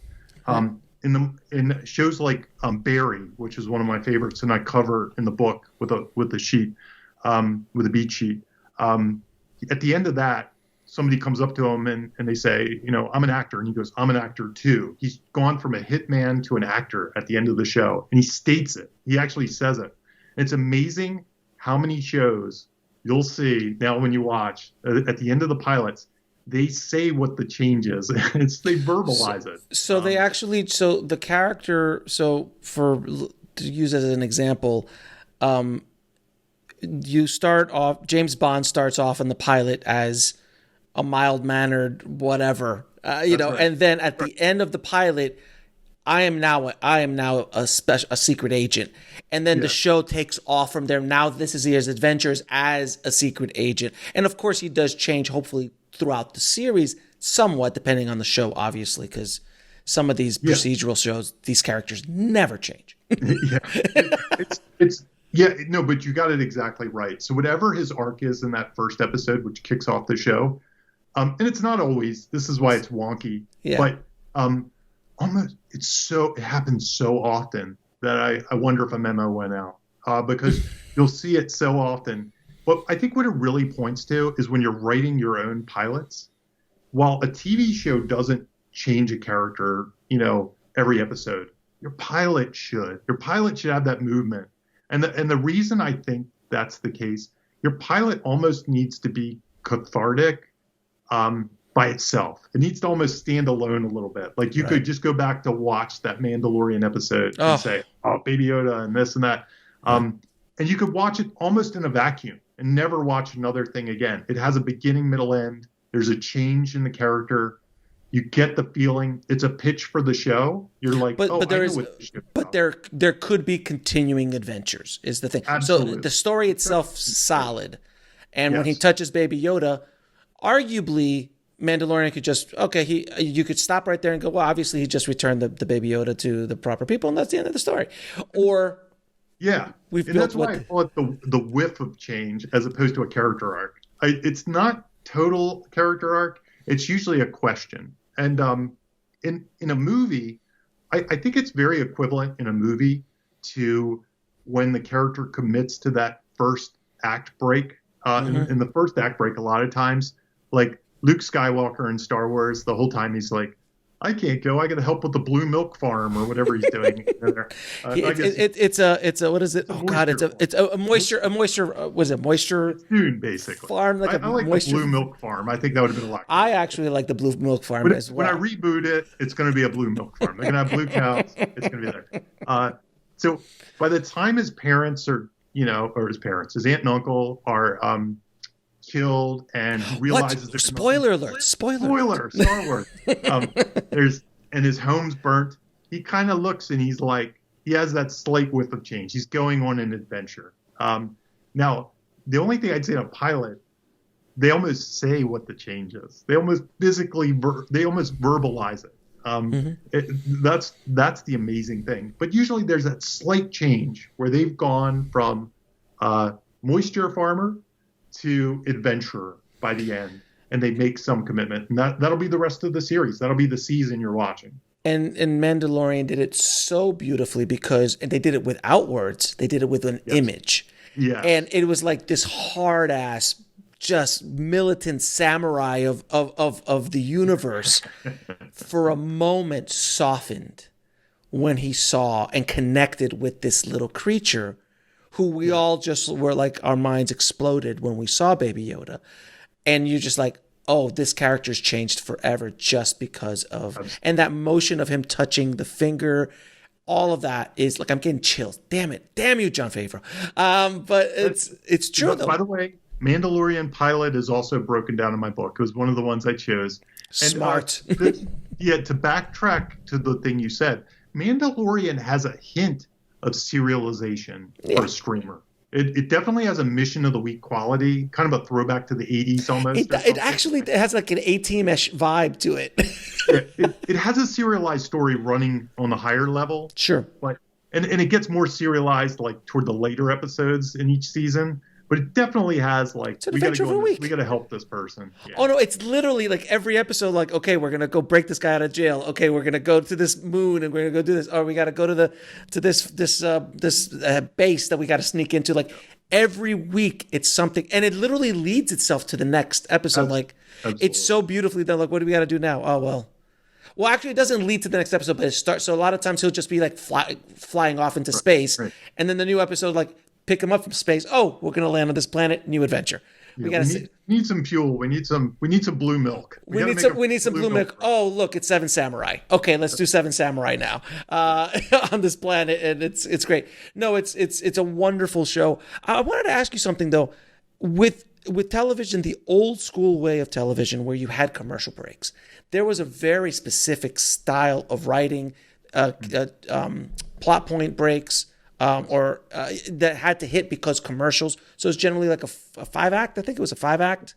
In shows like Barry, which is one of my favorites, and I cover in the book with a sheet, with a beat sheet. At the end of that, somebody comes up to him and they say, I'm an actor. And he goes, I'm an actor too. He's gone from a hitman to an actor at the end of the show. And he states it. He actually says it. And it's amazing how many shows you'll see now when you watch at the end of the pilots, they say what the change is. They verbalize it. So they actually, so the character, to use as an example, you start off, James Bond starts off in the pilot as a mild-mannered whatever, right. And then at the end of the pilot, I am now a secret agent, and then the show takes off from there. Now this is his adventures as a secret agent, and of course he does change, hopefully throughout the series, somewhat depending on the show, obviously, because some of these procedural shows, these characters never change. But you got it exactly right. So whatever his arc is in that first episode, which kicks off the show. And it's not always, this is why it's wonky, but almost it happens so often that I wonder if a memo went out because you'll see it so often. But I think what it really points to is when you're writing your own pilots, while a TV show doesn't change a character, every episode, your pilot should have that movement. And the reason I think that's the case, your pilot almost needs to be cathartic by itself. It needs to almost stand alone a little bit. Like you could just go back to watch that Mandalorian episode and say, oh, Baby Yoda and this and that. And you could watch it almost in a vacuum and never watch another thing again. It has a beginning, middle, end. There's a change in the character. You get the feeling it's a pitch for the show. You're like, there could be continuing adventures is the thing. Absolutely. So the story itself solid. And when he touches Baby Yoda, arguably Mandalorian could just, you could stop right there and go, well, obviously he just returned the Baby Yoda to the proper people and that's the end of the story. Or that's why I call it the whiff of change as opposed to a character arc. It's not total character arc. It's usually a question. And in a movie, I think it's very equivalent in a movie to when the character commits to that first act break. In the first act break, a lot of times, like Luke Skywalker in Star Wars, the whole time he's like, I can't go. I got to help with the blue milk farm or whatever he's doing there. It's a what is it? Oh God, it's a moisture. Was it moisture? Dune, basically. Farm I like the blue milk farm. I think that would have been a lot. I actually like the blue milk farm as well. When I reboot it, it's going to be a blue milk farm. They're going to have blue cows. It's going to be there. So by the time his parents are, or his parents, his aunt and uncle are killed and realizes there's spoiler alert. Star Wars. And his home's burnt. He kind of looks and he's like, he has that slight whiff of change. He's going on an adventure. Now, the only thing I'd say to pilot, they almost say what the change is. They almost they almost verbalize it. That's the amazing thing. But usually there's that slight change where they've gone from moisture farmer to adventurer by the end, and they make some commitment, and that'll be the rest of the series. That'll be the season you're watching. And Mandalorian did it so beautifully because they did it without words. They did it with an image. Yeah. And it was like this hard ass, just militant samurai of the universe for a moment softened when he saw and connected with this little creature who we all just were like, our minds exploded when we saw Baby Yoda. And you're just like, oh, this character's changed forever just because of, and that motion of him touching the finger, all of that is like, I'm getting chills. Damn it. Damn you, Jon Favreau. But it's true though. By the way, Mandalorian pilot is also broken down in my book. It was one of the ones I chose. Smart. To backtrack to the thing you said, Mandalorian has a hint of serialization for a streamer. It definitely has a mission of the week quality, kind of a throwback to the 80s almost. It actually has like an A-Team-ish vibe to it. It has a serialized story running on the higher level. Sure. And it gets more serialized like toward the later episodes in each season. But it definitely has like, we got to help this person. Yeah. Oh no, it's literally like every episode, like, okay, we're gonna go break this guy out of jail. Okay, we're gonna go to this moon and we're gonna go do this. Or we got to go to this base that we got to sneak into. Like every week, it's something, and it literally leads itself to the next episode. Absolutely. It's so beautifully done. Like, what do we got to do now? Oh well. Well, actually, it doesn't lead to the next episode, but it starts. So a lot of times he'll just be like flying off into space, right. And then the new episode like. Pick him up from space. Oh, we're going to land on this planet. New adventure. We need some fuel. We need some blue milk. We need some blue milk. Oh, look, it's Seven Samurai. Okay, let's do Seven Samurai now on this planet, and it's great. No, it's a wonderful show. I wanted to ask you something though. With television, the old school way of television, where you had commercial breaks, there was a very specific style of writing, plot point breaks. That had to hit because commercials. So it's generally like a 5-act. I think it was a 5-act.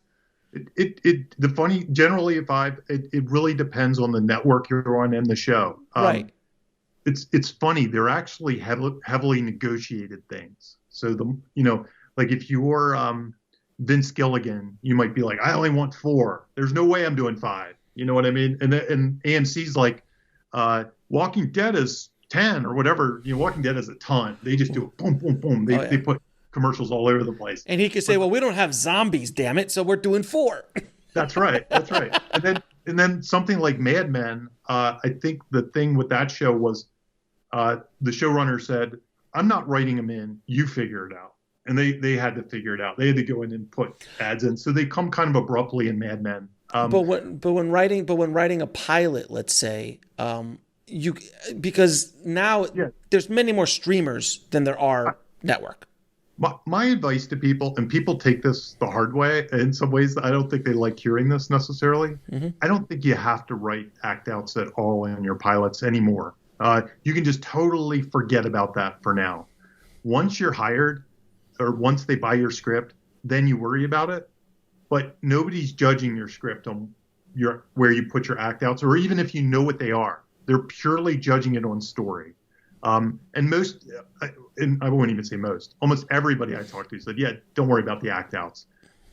Generally a 5. It really depends on the network you're on and the show. Right. It's funny. They're actually heavily negotiated things. So like if you're Vince Gilligan, you might be like, I only want 4. There's no way I'm doing 5. You know what I mean? And AMC's like, Walking Dead is 10 or whatever. Walking Dead is a ton. They just do it, boom, boom, boom. They put commercials all over the place. And he could say, well, we don't have zombies, damn it, so we're doing 4. That's right. And then something like Mad Men, I think the thing with that show was the showrunner said, I'm not writing them in, you figure it out. And they had to figure it out. They had to go in and put ads in. So they come kind of abruptly in Mad Men. But when writing a pilot, let's say, because now there's many more streamers than there are network. My advice to people, and people take this the hard way in some ways, I don't think they like hearing this necessarily. Mm-hmm. I don't think you have to write act outs at all in your pilots anymore. You can just totally forget about that for now. Once you're hired or once they buy your script, then you worry about it. But nobody's judging your script on where you put your act outs, or even if you know what they are. They're purely judging it on story. And I won't even say most, almost everybody I talked to said, yeah, don't worry about the act outs.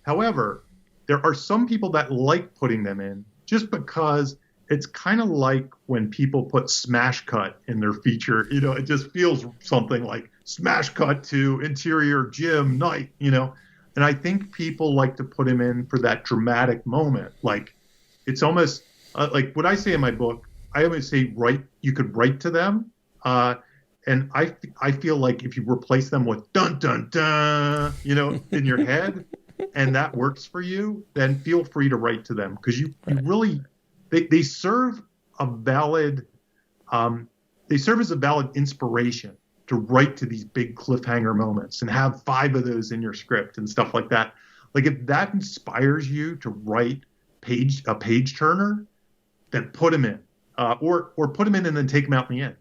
However, there are some people that like putting them in just because it's kind of like when people put smash cut in their feature, it just feels something like smash cut to interior gym night, and I think people like to put him in for that dramatic moment. Like it's almost like what I say in my book, I always say you could write to them. And I feel like if you replace them with dun dun dun, in your head, and that works for you, then feel free to write to them, because you really they serve a valid they serve as a valid inspiration to write to these big cliffhanger moments and have 5 of those in your script and stuff like that. Like, if that inspires you to write a page turner, then put them in, or put them in and then take them out in the end.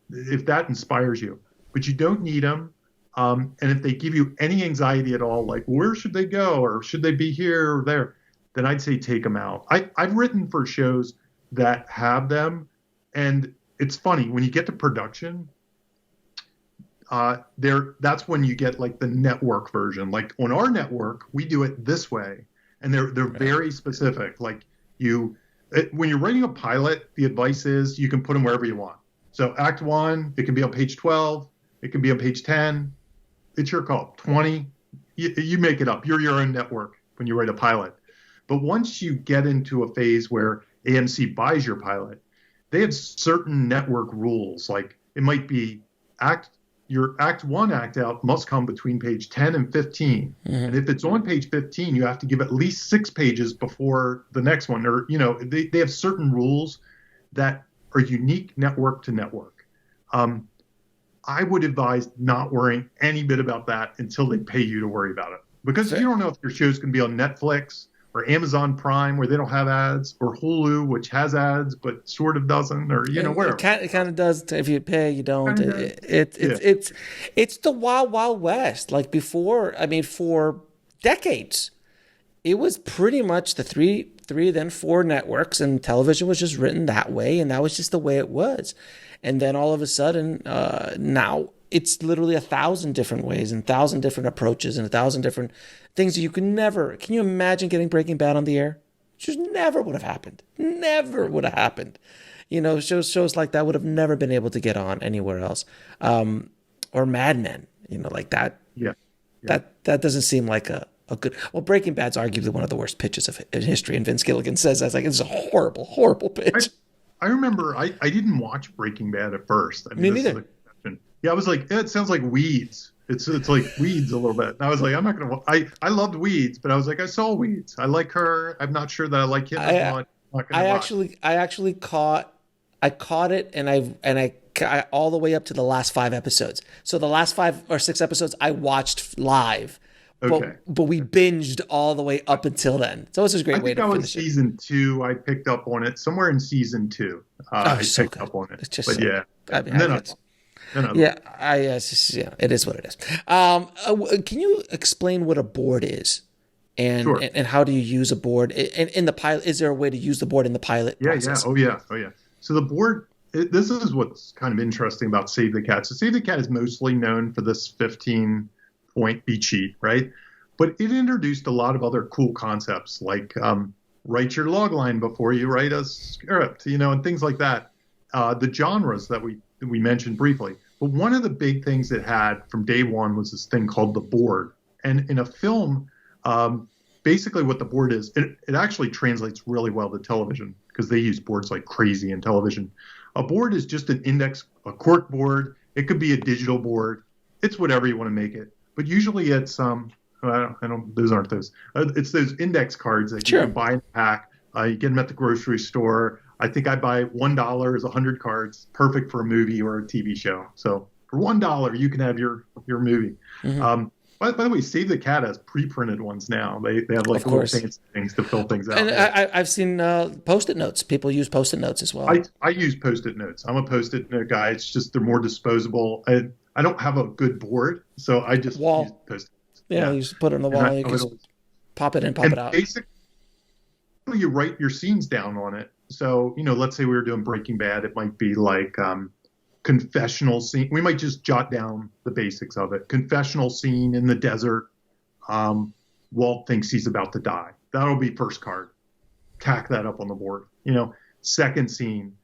If that inspires you, but you don't need them. And if they give you any anxiety at all, like where should they go, or should they be here or there, then I'd say take them out. I've written for shows that have them, and it's funny when you get to production. That's when you get like the network version. Like on our network, we do it this way, and they're very specific. Like when you're writing a pilot, the advice is you can put them wherever you want. So Act 1, it can be on page 12, it can be on page 10. It's your call. 20, you make it up. You're your own network when you write a pilot. But once you get into a phase where AMC buys your pilot, they have certain network rules. Like it might be your Act 1 act out must come between page 10 and 15. Mm-hmm. And if it's on page 15, you have to give at least 6 pages before the next one. Or, they have certain rules that are unique network to network. I would advise not worrying any bit about that until they pay you to worry about it. Because you don't know if your show's going to be on Netflix or Amazon Prime, where they don't have ads, or Hulu, which has ads but sort of doesn't, or wherever. It kind of does. If you pay, you don't. It's the wild, wild west. Like before, for decades, it was pretty much the three, then 4 networks, and television was just written that way, and that was just the way it was. And then all of a sudden, now it's literally 1,000 different ways and 1,000 different approaches and 1,000 different things that you can never. Can you imagine getting Breaking Bad on the air? It just never would have happened. Never would have happened. Shows like that would have never been able to get on anywhere else. Or Mad Men, like that. Yeah. That doesn't seem like a good. Well, Breaking Bad's arguably one of the worst pitches in history, and Vince Gilligan says that's like it's a horrible, horrible pitch. I remember I didn't watch Breaking Bad at first. Me neither. I was like, it sounds like Weeds. It's like Weeds a little bit. And I was like, I'm not gonna. I loved Weeds, but I was like, I saw Weeds. I like her. I'm not sure that I like him as much. I actually caught it, and I all the way up to the last 5 episodes. So the last 5 or 6 episodes I watched live. Okay. But we binged all the way up until then. So it's a great way to finish it. Season 2, I picked up on it. Somewhere in season 2, I picked up on it. It's just but so, yeah. It is what it is. Can you explain what a board is? And how do you use a board? In the pilot, is there a way to use the board in the pilot process? Oh yeah. So the board, this is what's kind of interesting about Save the Cat. So Save the Cat is mostly known for this 15-point beat sheet, right? But it introduced a lot of other cool concepts, like write your log line before you write a script, and things like that. The genres that we mentioned briefly. But one of the big things it had from day one was this thing called the board. And in a film, basically what the board is, it actually translates really well to television, because they use boards like crazy in television. A board is just an index, a cork board. It could be a digital board. It's whatever you want to make it. But usually it's those aren't those. It's those index cards that you can buy in a pack. You get them at the grocery store. I think I buy $1 is 100 cards, perfect for a movie or a TV show. So for $1, you can have your movie. Mm-hmm. By the way, Save the Cat has pre-printed ones now. They have like little fancy things to fill things out. And I've seen Post-it notes. People use Post-it notes as well. I use Post-it notes. I'm a Post-it note guy. It's just they're more disposable. I don't have a good board, so I just use Post-it notes. Yeah, you just put it on the wall. You just pop it in, pop it out. Basically, you write your scenes down on it. So, let's say we were doing Breaking Bad. It might be like confessional scene. We might just jot down the basics of it. Confessional scene in the desert. Walt thinks he's about to die. That'll be first card. Tack that up on the board. Second scene.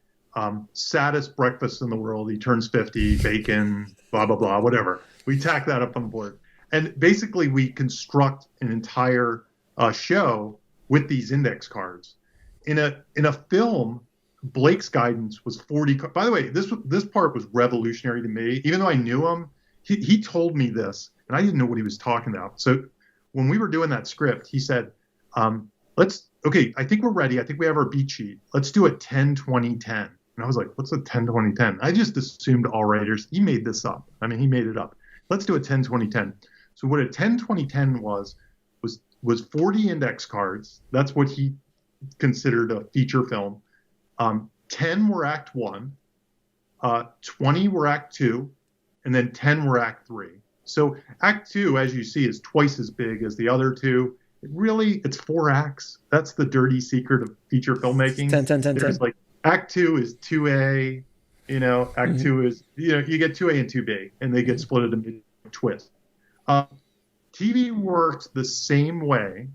Saddest breakfast in the world. He turns 50, bacon, blah, blah, blah, whatever. We tack that up on the board. And basically we construct an entire show with these index cards. In a film, Blake's guidance was 40. By the way, this part was revolutionary to me. Even though I knew him, he told me this, and I didn't know what he was talking about. So when we were doing that script, he said, okay, I think we're ready. I think we have our beat sheet. Let's do it 10, 20, 10. And I was like, what's a 10, 20, 10? I just assumed all writers, he made this up. I mean, he made it up. Let's do a 10, 20, 10. So what a 10, 20, 10 was 40 index cards. That's what he considered a feature film. 10 were act 1, 20 were act 2, and then 10 were act 3. So act 2, as you see, is twice as big as the other two. It's 4 acts. That's the dirty secret of feature filmmaking. 10, 10, 10, There's 10. like act 2 is 2A, act 2 is, you get 2A and 2B, and they get split into mid-twist. TV works the same way.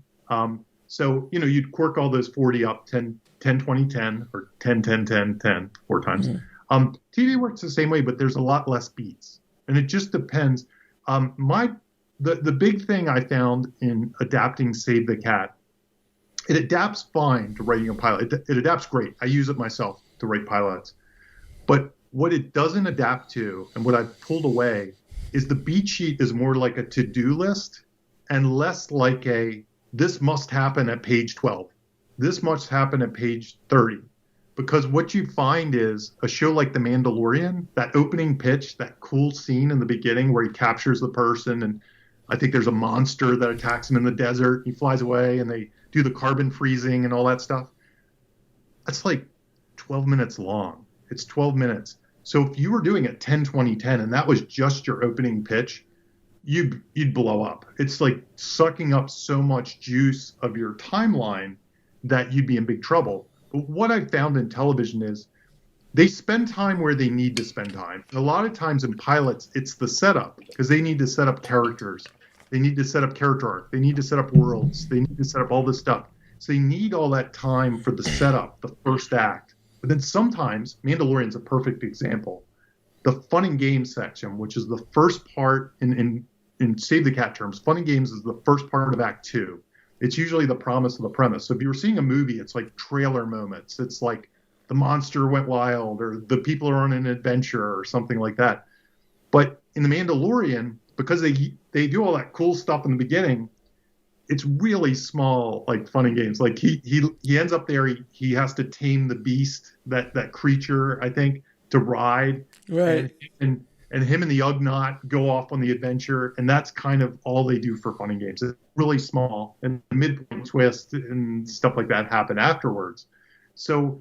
So, you'd quirk all those 40 up 10, 20, 10, or 10, 10, 10, 10, 4 times. TV works the same way, but there's a lot less beats. And it just depends. The big thing I found in adapting Save the Cat, it adapts fine to writing a pilot. It adapts great. I use it myself to write pilots. But what it doesn't adapt to, and what I've pulled away, is the beat sheet is more like a to-do list and less like this must happen at page 12. This must happen at page 30. Because what you find is a show like The Mandalorian, that opening pitch, that cool scene in the beginning where he captures the person, and I think there's a monster that attacks him in the desert. He flies away and they do the carbon freezing and all that stuff. That's like 12 minutes long. It's 12 minutes. So if you were doing it 10, 20, 10, and that was just your opening pitch, you'd blow up. It's like sucking up so much juice of your timeline that you'd be in big trouble. But what I found in television is they spend time where they need to spend time. A lot of times in pilots, it's the setup, because they need to set up characters. They need to set up character arc. They need to set up worlds. They need to set up all this stuff. So they need all that time for the setup, the first act. But then sometimes, Mandalorian's a perfect example. The fun and games section, which is the first part in Save the Cat terms, fun and games is the first part of Act 2. It's usually the promise of the premise. So if you were seeing a movie, it's like trailer moments. It's like the monster went wild, or the people are on an adventure, or something like that. But in The Mandalorian, because they do all that cool stuff in the beginning, it's really small, like fun and games. Like he ends up there, he has to tame the beast, that creature, I think, to ride. Right. And him and the Ugnaught go off on the adventure, and that's kind of all they do for fun and games. It's really small, and the midpoint twist and stuff like that happen afterwards. So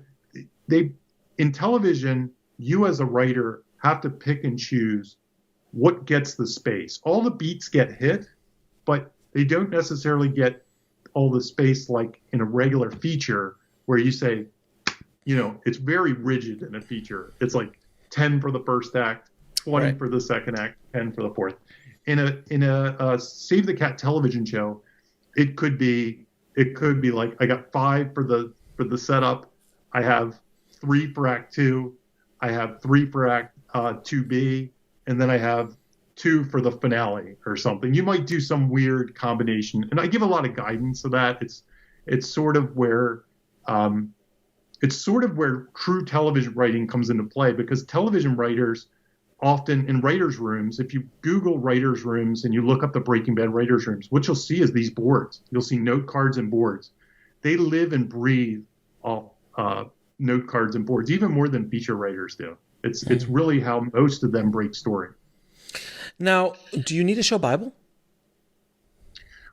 in television, you as a writer have to pick and choose what gets the space. All the beats get hit, but they don't necessarily get all the space like in a regular feature where you say, it's very rigid in a feature. It's like 10 for the first act, 20 right. for the second act, 10 for the fourth. In a Save the Cat television show, it could be like I got 5 for the setup, I have 3 for Act 2, I have 3 for Act 2B, and then I have 2 for the finale or something. You might do some weird combination, and I give a lot of guidance to that. It's sort of where true television writing comes into play, because television writers often in writers' rooms, if you Google writers' rooms and you look up the Breaking Bad writers' rooms, what you'll see is these boards. You'll see note cards and boards. They live and breathe off note cards and boards, even more than feature writers do. It's really how most of them break story. Now, do you need a show Bible?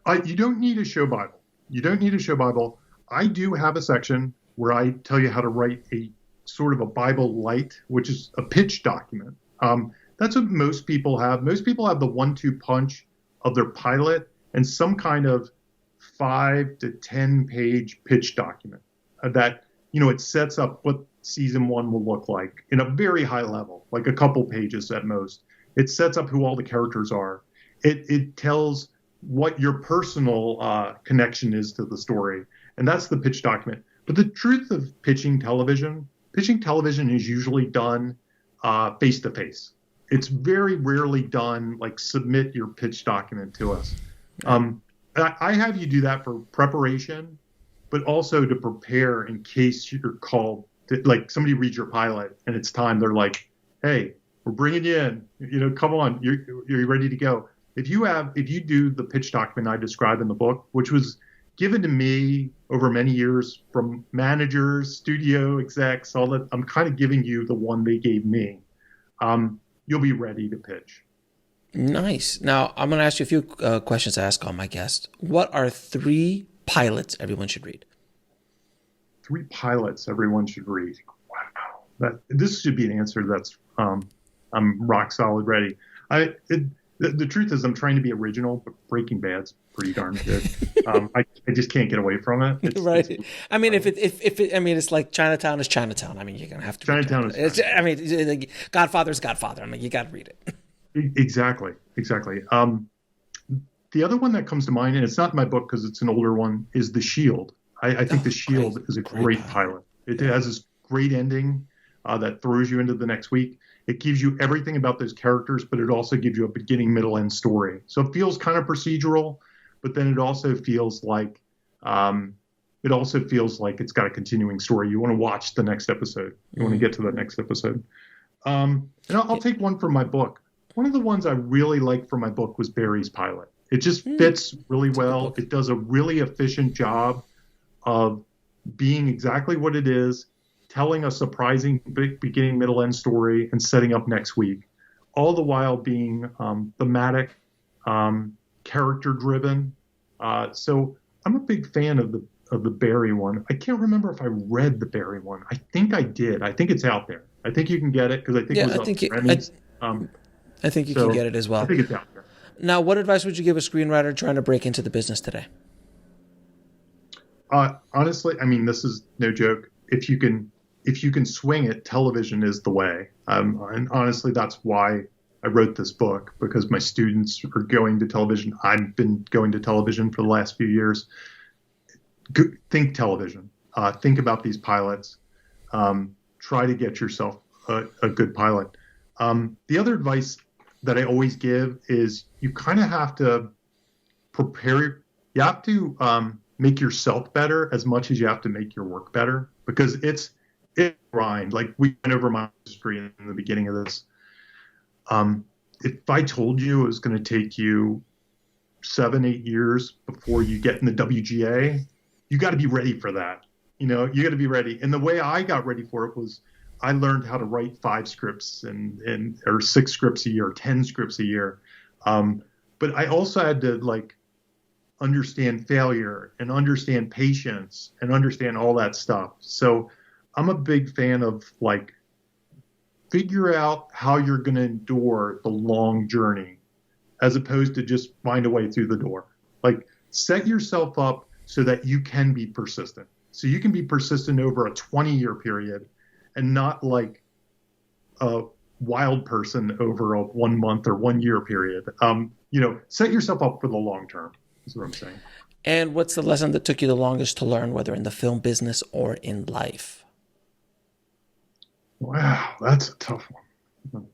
You don't need a show Bible. You don't need a show Bible. I do have a section where I tell you how to write a sort of a Bible light, which is a pitch document. That's what most people have. Most people have the 1-2 punch of their pilot and some kind of 5 to 10 page pitch document that, it sets up what season 1 will look like in a very high level, like a couple pages at most. It sets up who all the characters are. It tells what your personal connection is to the story. And that's the pitch document. But the truth of pitching television is usually done face to face. It's very rarely done like submit your pitch document to us. I have you do that for preparation, but also to prepare in case you're called like somebody reads your pilot and it's time. They're like, hey, we're bringing you in. Come on, you're ready to go. If you do the pitch document I describe in the book, which was given to me over many years from managers, studio execs, all that, I'm kind of giving you the one they gave me. You'll be ready to pitch. Nice. Now, I'm going to ask you a few questions to ask all my guests. What are 3 pilots everyone should read? 3 pilots everyone should read. Wow. This should be an answer that's I'm rock solid ready. The truth is I'm trying to be original, but Breaking Bad's pretty darn good. I just can't get away from it. Right. I mean, if it's like Chinatown is Chinatown. I mean, you're going to have to. Chinatown is. I mean, Godfather's Godfather. I mean, you got to read it. Exactly. The other one that comes to mind, and it's not in my book because it's an older one, is The Shield. I think The Shield is a great pilot. It has this great ending that throws you into the next week. It gives you everything about those characters, but it also gives you a beginning, middle, end story. So it feels kind of procedural, but then it also feels like it's got a continuing story. You want to watch the next episode. You want to get to the next episode. And I'll take one from my book. One of the ones I really liked from my book was Barry's pilot. It just fits really well. It does a really efficient job of being exactly what it is, telling a surprising beginning, middle, end story, and setting up next week, all the while being thematic, character-driven. So I'm a big fan of the Barry one. I can't remember if I read the Barry one. I think I did. I think it's out there. I think you can get it because I think it was Remy's. I think you can get it as well. I think it's out there. Now, what advice would you give a screenwriter trying to break into the business today? Honestly, I mean, this is no joke. If you can swing it, television is the way. And honestly, that's why I wrote this book, because my students are going to television. I've been going to television for the last few years. Think television. Think about these pilots. Try to get yourself a good pilot. The other advice that I always give is you kind of have to prepare. You have to make yourself better as much as you have to make your work better, because it's grind. Like we went over my history in the beginning of this. If I told you it was going to take you 7-8 years before you get in the WGA, you got to be ready for that. You got to be ready. And the way I got ready for it was I learned how to write 5 scripts or 6 scripts a year, 10 scripts a year. But I also had to understand failure and understand patience and understand all that stuff. So I'm a big fan of figure out how you're going to endure the long journey as opposed to just find a way through the door. Set yourself up so that you can be persistent. So you can be persistent over a 20-year period and not like a wild person over a 1 month or 1 year period. Set yourself up for the long term is what I'm saying. And what's the lesson that took you the longest to learn, whether in the film business or in life? Wow, that's a tough one.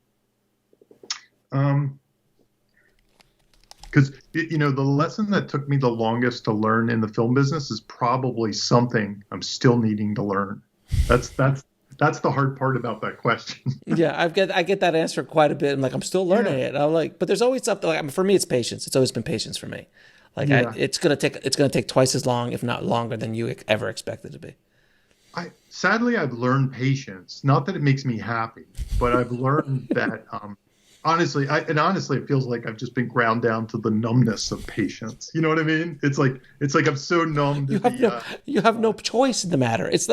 Because, the lesson that took me the longest to learn in the film business is probably something I'm still needing to learn. That's the hard part about that question. Yeah, I get that answer quite a bit. I'm still learning it. I'm but there's always something. For me, it's patience. It's always been patience for me. It's gonna take twice as long, if not longer, than you ever expected to be. Sadly, I've learned patience. Not that it makes me happy, but I've learned that. Honestly, it feels like I've just been ground down to the numbness of patience. You know what I mean? It's like I'm so numb. You have no choice in the matter. It's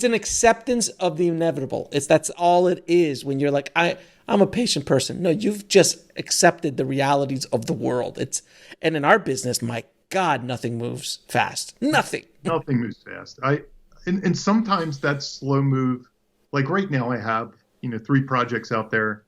an acceptance of the inevitable. That's all it is. When you're like, I'm a patient person. No, you've just accepted the realities of the world. And in our business, my God, nothing moves fast. Nothing moves fast. And sometimes that slow move, like right now, I have 3 projects out there.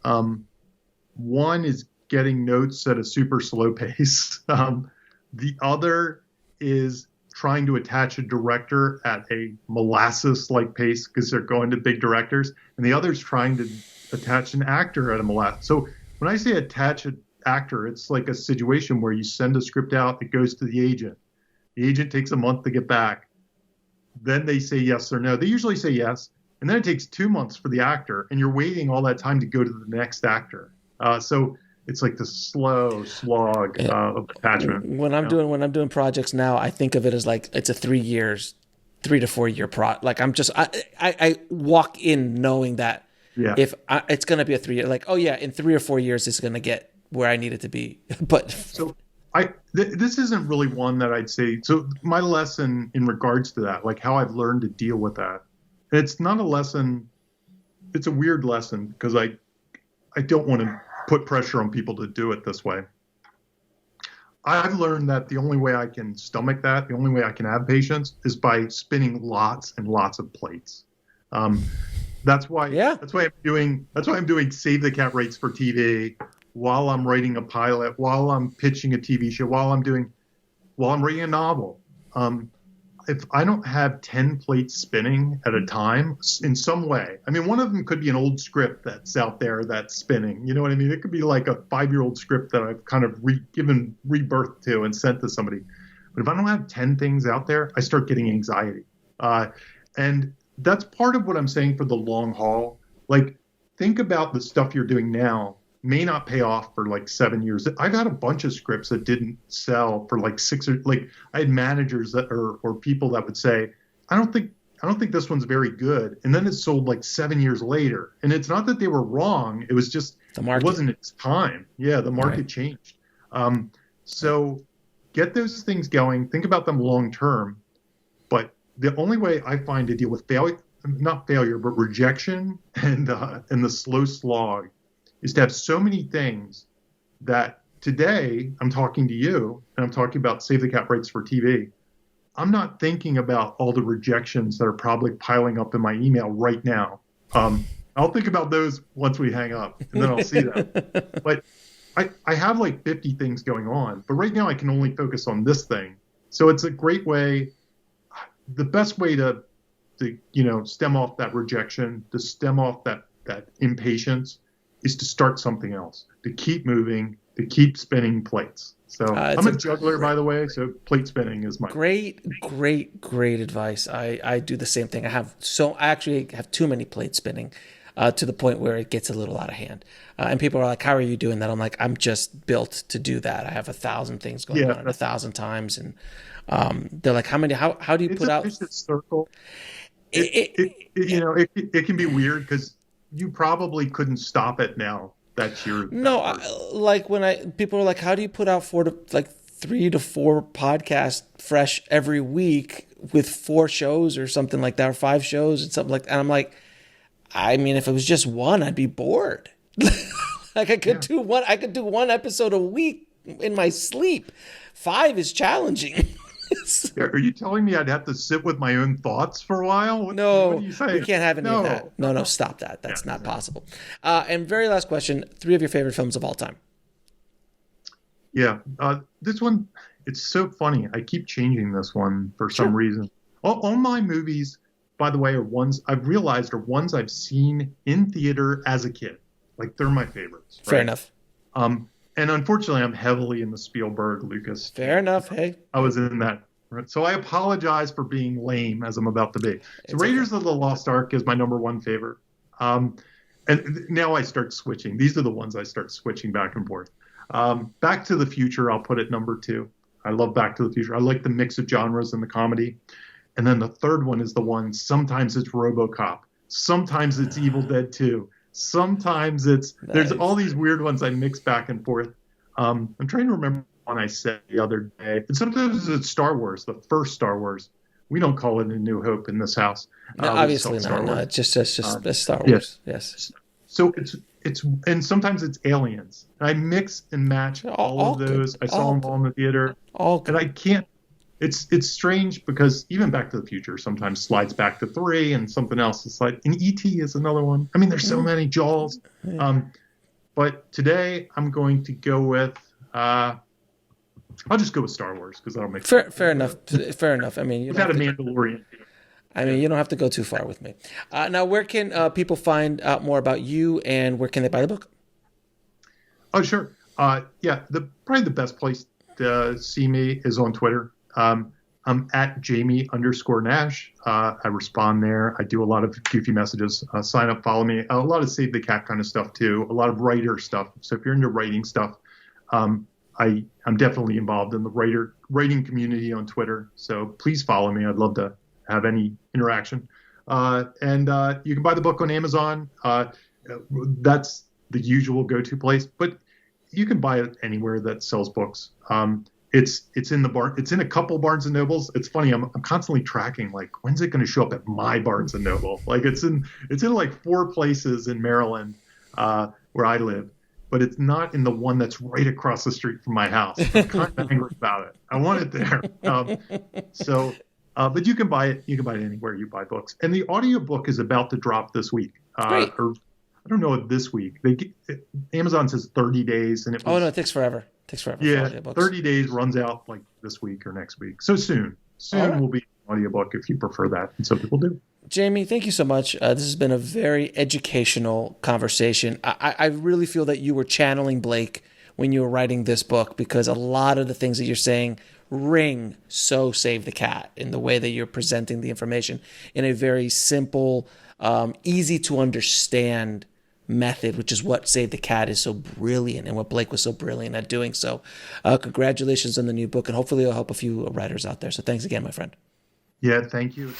One is getting notes at a super slow pace. The other is trying to attach a director at a molasses-like pace because they're going to big directors. And the other is trying to attach an actor at a molasses. So when I say attach an actor, it's like a situation where you send a script out, it goes to the agent. The agent takes a month to get back. then they say yes or no. They usually say yes, and then it takes 2 months for the actor, and you're waiting all that time to go to the next actor. So it's like the slow slog of attachment. When I'm doing projects now, I think of it as like it's a 3 to 4 year like I walk in knowing that if it's going to be a 3 year, like, oh yeah, in 3 or 4 years it's going to get where I need it to be. But so this isn't really one that I'd say. So my lesson in regards to that, like how I've learned to deal with that, it's not a lesson. It's a weird lesson because I don't want to put pressure on people to do it this way. I've learned that the only way I can stomach that, the only way I can have patience, is by spinning lots and lots of plates. That's why I'm doing Save the Cat Writes for TV while I'm writing a pilot, while I'm pitching a TV show, while I'm writing a novel. If I don't have 10 plates spinning at a time in some way, I mean, one of them could be an old script that's out there that's spinning. You know what I mean? It could be like a 5-year-old script that I've kind of given rebirth to and sent to somebody. But if I don't have 10 things out there, I start getting anxiety. And that's part of what I'm saying for the long haul. Like, think about the stuff you're doing now may not pay off for like 7 years. I've had a bunch of scripts that didn't sell for like 6 or like I had managers that or people that would say, I don't think this one's very good. And then it sold like 7 years later. And it's not that they were wrong. It was just, it wasn't its time. Yeah. The market changed. So get those things going, think about them long-term. But the only way I find to deal with not failure, but rejection and the slow slog is to have so many things that today I'm talking to you and I'm talking about Save the Cat Writes for TV. I'm not thinking about all the rejections that are probably piling up in my email right now. I'll think about those once we hang up and then I'll see them. But I have like 50 things going on, but right now I can only focus on this thing. So it's a great way. The best way to stem off that rejection, to stem off that impatience, is to start something else, to keep moving, to keep spinning plates. So I'm a juggler, by the way, so plate spinning is my great advice. I do the same thing. I actually have too many plates spinning to the point where it gets a little out of hand. And people are like, how are you doing that? I'm like, I'm just built to do that. I have 1,000 things going on 1,000 times. And they're like, how do you put out? It's a vicious circle. It can be weird because you probably couldn't stop it now. Like when people are like, how do you put out 3 to 4 podcasts fresh every week with 4 shows or something like that, or 5 shows and something like that? And I'm like, I mean, if it was just one, I'd be bored. Like I could do one episode a week in my sleep. 5 is challenging. Are you telling me I'd have to sit with my own thoughts for a while? No, what are you saying? We can't have any of that. No, stop that. That's not possible. And very last question, 3 of your favorite films of all time. Yeah, this one, it's so funny. I keep changing this one for some reason. All my movies, by the way, are ones I've realized are ones I've seen in theater as a kid. Like, they're my favorites. Right? Fair enough. And unfortunately, I'm heavily in the Spielberg, Lucas. Fair enough. Hey, I was in that. Right? So I apologize for being lame as I'm about to be. So Raiders of the Lost Ark is my number 1 favorite. And now I start switching. These are the ones I start switching back and forth. Back to the Future, I'll put at number 2. I love Back to the Future. I like the mix of genres and the comedy. And then the third one is the one, sometimes it's RoboCop. Sometimes it's Evil Dead 2. Sometimes there's all these weird ones I mix back and forth. I'm trying to remember one I said the other day. And sometimes it's Star Wars, the first Star Wars. We don't call it A New Hope in this house. No, obviously not. No, it's just Star Wars. Yes. So it's and sometimes it's Aliens. And I mix and match all of those. I saw them all in the theater. And I can't. It's strange because even Back to the Future sometimes slides back to 3 and something else is like, and E.T. is another one. I mean, there's so many Jaws. But today I'm going to go with, I'll just go with Star Wars because that'll make sense. Fair enough. Fair enough. I mean, you've had a Mandalorian. I mean, you don't have to go too far with me. Now, where can people find out more about you and where can they buy the book? Oh, sure. Probably the best place to see me is on Twitter. I'm at Jamie_Nash. I respond there. I do a lot of goofy messages. Sign up, follow me. A lot of Save the Cat kind of stuff too. A lot of writer stuff. So if you're into writing stuff, I'm definitely involved in the writing community on Twitter. So please follow me. I'd love to have any interaction. And you can buy the book on Amazon. That's the usual go-to place, but you can buy it anywhere that sells books. It's in the bar. It's in a couple Barnes and Nobles. It's funny. I'm constantly tracking, like, when's it going to show up at my Barnes and Noble? Like, it's in like 4 places in Maryland, where I live, but it's not in the one that's right across the street from my house. I'm kind of angry about it. I want it there. But you can buy it. You can buy it anywhere you buy books. And the audiobook is about to drop this week. Great. Or I don't know, this week. Amazon says 30 days, and it was, Oh no, it takes forever. It takes forever. yeah, for audiobooks. 30 days runs out like this week or next week. So soon All right. will be an audiobook if you prefer that, and some people do. Jamie, thank you so much. This has been a very educational conversation. I really feel that you were channeling Blake when you were writing this book, because a lot of the things that you're saying ring so Save the Cat in the way that you're presenting the information in a very simple, easy to understand method, which is what Save the Cat is so brilliant and what Blake was so brilliant at doing. So congratulations on the new book, and hopefully it'll help a few writers out there. So thanks again, my friend. Yeah, thank you.